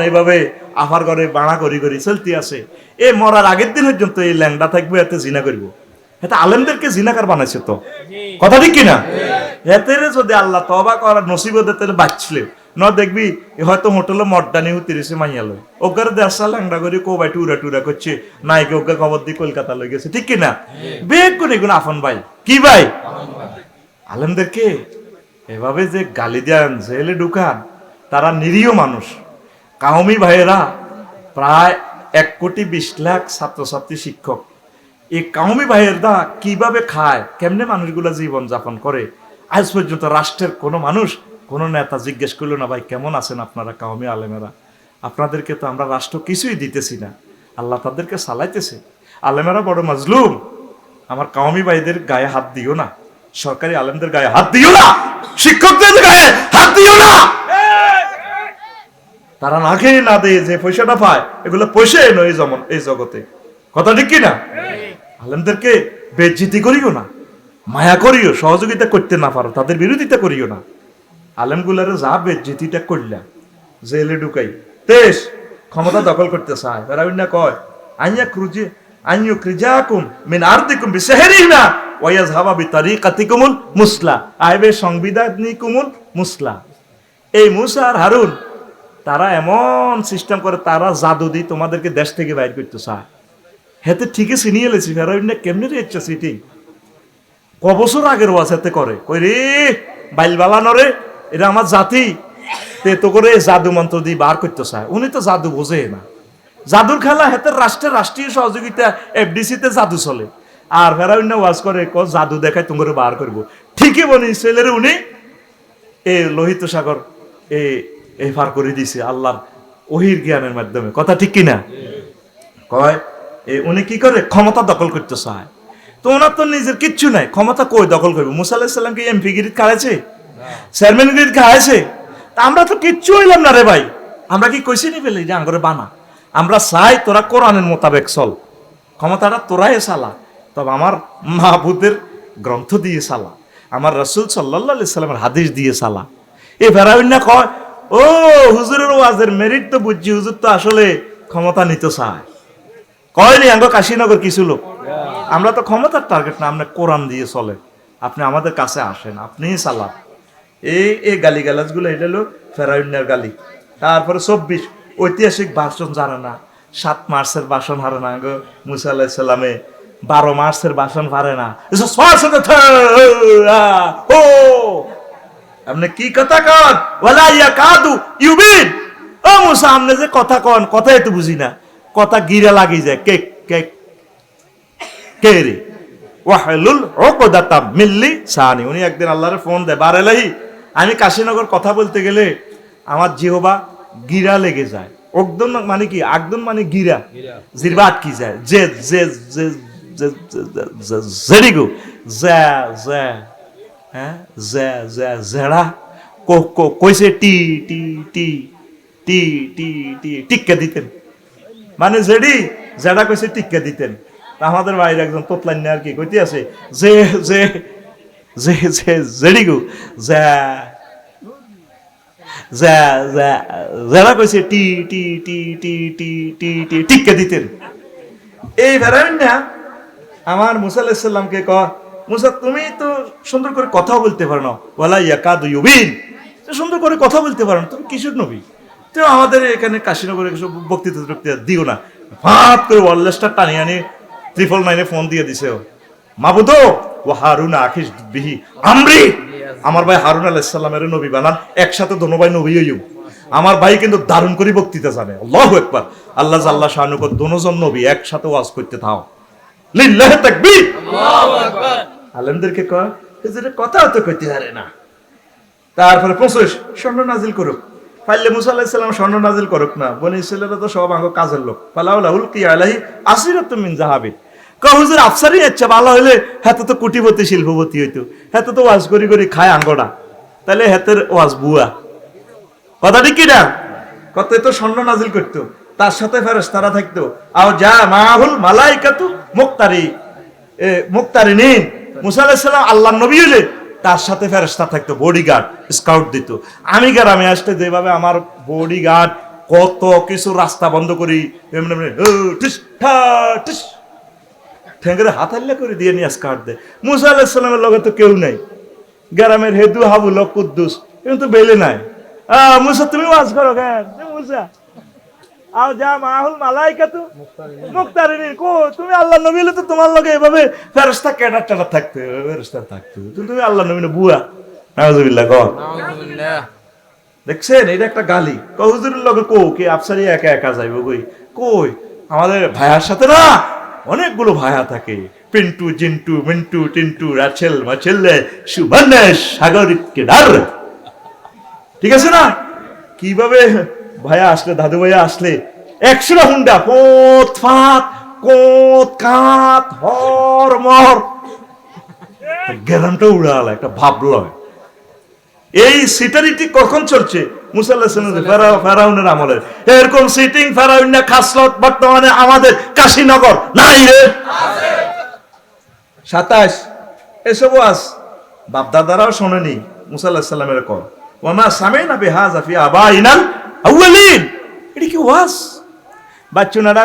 এইভাবে আফার করে বাড়া করি করি চলতে আছে। এ মরার আগের দিন পর্যন্ত এই ল্যাংডা থাকবে, এতে জিনা করবো। এটা আলেমদেরকে জিনাকার বানাইছে তো, কথা ঠিক কিনা? এতে যদি আল্লাহ তওবা করার নসিবত তাহলে বাঁচলে ন দেখবি হয়তো হোটেলে মড্ডানি তিরিশে মাইয়া লয়, ওগার দেশা ল্যাংডা করে কোবাই টুরা টুরা করছে, নাইকে ওগা খবর দিয়ে কলকাতা লই গেছে, ঠিক কিনা? বেগ কোন এগুলো আফন ভাই, কি ভাই? আলেমদেরকে এভাবে যে গালি দেন, জেলে ঢুকান, তারা নিরীহ মানুষ। কাউমি ভাইয়েরা প্রায় 1,20,00,000 ছাত্রছাত্রী, শিক্ষক। এই কাউমি ভাইয়েরা কিভাবে খায়, কেমনে মানুষগুলা জীবন যাপন করে, আজ পর্যন্ত রাষ্ট্রের কোনো মানুষ, কোনো নেতা জিজ্ঞেস করলো না, ভাই কেমন আছেন আপনারা কাউমি আলেমেরা? আপনাদেরকে তো আমরা রাষ্ট্র কিছুই দিতেছি না, আল্লাহ তাদেরকে চালাইতেছে। আলেমেরা বড় মাজলুম। আমার কাউমি ভাইদের গায়ে হাত দিও না, সরকারি আলেমদের গায়ে হাত দিও না, শিক্ষকদের গায়ে হাত দিও না। তারা না খেয়ে না দিয়ে যে পয়সাটা পায়, এগুলো পয়সা এনো এই জগতে। কথা ঠিক কিনা? আলেমদেরকে বেজ্জিতি করিও না, মায়া করিও, সহযোগিতা করতে না পারো তাদের বিরোধিতা করিও না। আলেমগুলারে যা বেজ্জিতিটা করলা, জেলে ঢুকাই, তেজ ক্ষমতা দখল করতে চায়, ফেরাউন কয় আইয়া ক্রুজে আইয়ু ক্রিজাকুম মিন আরদিকুম বিসাহরিনা ওয়া ইয়াযহাবা বিতারিকাতিকুমুল মুসলা, আইবে সংবিধানিকুমুল মুসলা। এই মুসা আর হারুন তারা এমন সিস্টেম করে, তারা জাদু দিয়ে তোমাদেরকে দেশ থেকে বাইর করতে চায়। হেতে ঠিকই চিনিয়ে এলেছি ফেরাউন কেমনে রে ইচ্ছা সিটিং কবছর আগের ওয়াজ হেতে করে, কই রে বাইল বালানো রে, এটা আমার জাতি, তে তো করে জাদু মন্ত্র দিয়ে বার করতে চায়। উনি তো জাদু বোঝে না, জাদুর খেলা হেতে রাষ্ট্রীয় সহযোগিতা, এফডিসিতে জাদু চলে। আর ফেরাউন ওয়াজ করে জাদু দেখায় তোমার বার করবো। ঠিকই বনি ছেলের উনি এই লোহিত সাগর এই পার করে দিছে আল্লাহর ওহির জ্ঞানের মাধ্যমে। কথা ঠিক কিনা? কয় উনি কি করে ক্ষমতা দখল করতে চায়। তো ওনার তো নিজের কিচ্ছু নাই, ক্ষমতা কই দখল করবে? মুসা আলাইহিস সালাম কি এমপি গিরিত খাওয়াইছে, চেয়ারম্যান গিরিত খাওয়াইছে? তা আমরা তো কিচ্ছু হইলাম না রে ভাই। আমরা কি কইছি নি ফেলে যে আঙ্গরে বানা? আমরা চাই তোরা কোরআনের মোতাবেক চল, ক্ষমতাটা তোরাই চালা, তবে আমার মাহবুদের গ্রন্থ দিয়ে চালা, আমার রাসূল সাল্লাল্লাহু আলাইহি সাল্লামের হাদিস দিয়ে চালা। এই ফেরাউন কয় ও হুজুরের ওয়াজের মেরিট তো বুঝছি, হুজুর তো আসলে ক্ষমতা নিতে চায়। কয়নি আঙ্গ কাশীনগর কিছু লোক, আমরা তো ক্ষমতার টার্গেট না, আমরা কোরআন দিয়ে চলে, আপনি আমাদের কাছে আসেন, আপনিই চালান। এই গালি গালাজ গুলো এটা হলো ফেরাউনের গালি। তারপরে 24 ঐতিহাসিক ভাষণ জানে না, 7 মার্চের ভাষণ হারে না গো মুসা আলাইহিস সালামে, 12 মার্চের ভাষণ পারে না। আপনি কি কথা কন? ওয়ালা ইয়াকাদু ইউবিন। ও মুসা আপনি যে কথা কন, কথাই তো বুঝি না, কথা গিরা লাগি যায়, কেক কেক কে রে ওয়াহলুল উকদাতাম মিন লিসানি। উনি একদিন আল্লাহর ফোন দেয়, বারেলাহি আমি কাশীনগর কথা বলতে গেলে আমার জিহবা গিরা লেগে যায়। একদম মানে কি, একদম মানে গিরা, জিরবা আটকি যায়, যে যে যে জেডিগো জা জা হ্যাঁ জা জা জেড়া কইছে টি টি টি টি টি টি টিক্কা দিতেন, মানে জেডি জেডা কইছে টিক্কা দিতেন। আমাদের বাইরে একজন তোতলাইন আর কি কইতে আছে, যে যে যে যে জেডিগো জা যা যা যারা কইছে টি টি টি টি টি টি টি টিক্কা দিতেন। এই ফেরাউন না আমার মুসা আলাইহিস সালামকে কয়, মুসা তুমি তো সুন্দর করে কথা বলতে পারো না, ওয়ালা ইয়াকাদু ইউবিন, সুন্দর করে কথা বলতে পারো না, তুমি কিশোর নবী, তো আমাদের এখানে কাশীনগরে সব বক্তৃতা দিও না। ফাঁপ করে ওয়ারলেসটা টানি আনি 999 ফোন দিয়ে দিছে, মাবুদ ও হারুন আখিস বিহি আমরি, আমার ভাই হারুন আলাইহিস সালামের নবী বানান, একসাথে দোনো ভাই নবী হইও। আমার ভাই কিন্তু দারুণ করে বক্তৃতা জানে, আল্লাহু আকবার, আল্লাহ জাল্লা শানু কো দোনোজন নবী একসাথে ওয়াজ করতে থাও, লিল্লাহি তাকবীর, আল্লাহু আকবার। আলেমদেরকে কয় যে কথা তো কইতে পারে না। তারপরে 25 স্বর্ণ নাজিল করুক, পাইলে মুসা আলাইহিস সালাম স্বর্ণ নাজিল করুক না, বনি ইসরাইলেরা তো সব আঙ্গ কাজের লোক, ফালাউলা উলকি আলাইহি আসিরাতুম মিন যাহাবিন। হুজুর আফসারি আচ্ছা ভালো হইলে হাতে তো কোটিপতি শিল্পপতি হইতো, হাতে তো ওয়াজ করি করি খায় আঙ্গটা, তাহলে হাতের ওয়াজ বুয়া। কথা ঠিক কিনা? কত তো স্বর্ণ নাজিল করতো, তার সাথে ফেরেশতারা থাকতো, আও যা মাহুল মালাইকাতু মুক্তারিনিন। মুসা আলাইহিস সালাম আল্লাহর নবী হইলে তার সাথে ফেরেশতা থাকতো, বডিগার্ড স্কাউট দিত। আমি গ্রামে আসতে যেভাবে আমার বডিগার্ড কত কিছু রাস্তা বন্ধ করি, ঠেঙ্গরে হাত হাল্লা করে দিয়ে নিয়ে স্কার্ট দেয়। মুসা আলাইহিস সালামের লগে তো কেউ নাই, গ্রামের হেদু হাবুল কুদ্দুস কিন্তু বেলে নাই। মুসা তুমি ওয়াজ করো কেন? মুসা আও যা মাহুল মালাইকাতু মুক্তারিনিন, কো তুমি আল্লাহর নবী হলে তো তোমার লগে এভাবে ফেরেশতা ক্যাডার টাডার থাকতো, ফেরেশতা থাকতো, তুমি আল্লাহর নবী না বুয়া। নাউজুবিল্লাহ কও। নাউজুবিল্লাহ। দেখছেন এটা একটা গালি। হুজুরের লগে কো কি আফসারি একা একা যাইবো কই কই আমাদের ভাইয়ার সাথে না অনেকগুলো ভাইয়া থাকে, পিন্টু জিন্টু মিন্টু টিন্টু রাছেল মাছেল্লে সুবর্ণেশ সাগরিক কেদার, ঠিক আছে না? কিভাবে ভাইয়া আসলে দাদু ভাইয়া আসলে 100টা হুন্ডা কোত ফাত কোত কাত হর মর গেরামটা উড়াল একটা ভাবলো। এই সিটারিটি কখন চলছে? মুসা আলাইহিস সালামের ফেরাউনের আমলে এরকম সিটিং ফেরাউন না খাসলত বর্তমানে আমাদের কাশীনগর নাই রে। 27 এসব ওয়াজ বাপ দাদারাও শোনেনি। মুসা আলাইহিস সালামের কল ওয়া মা সামিনা বিহাযা ফি আবাইনাল আউয়ালিন, এটা কি ওয়াজ? বাচ্চুনারা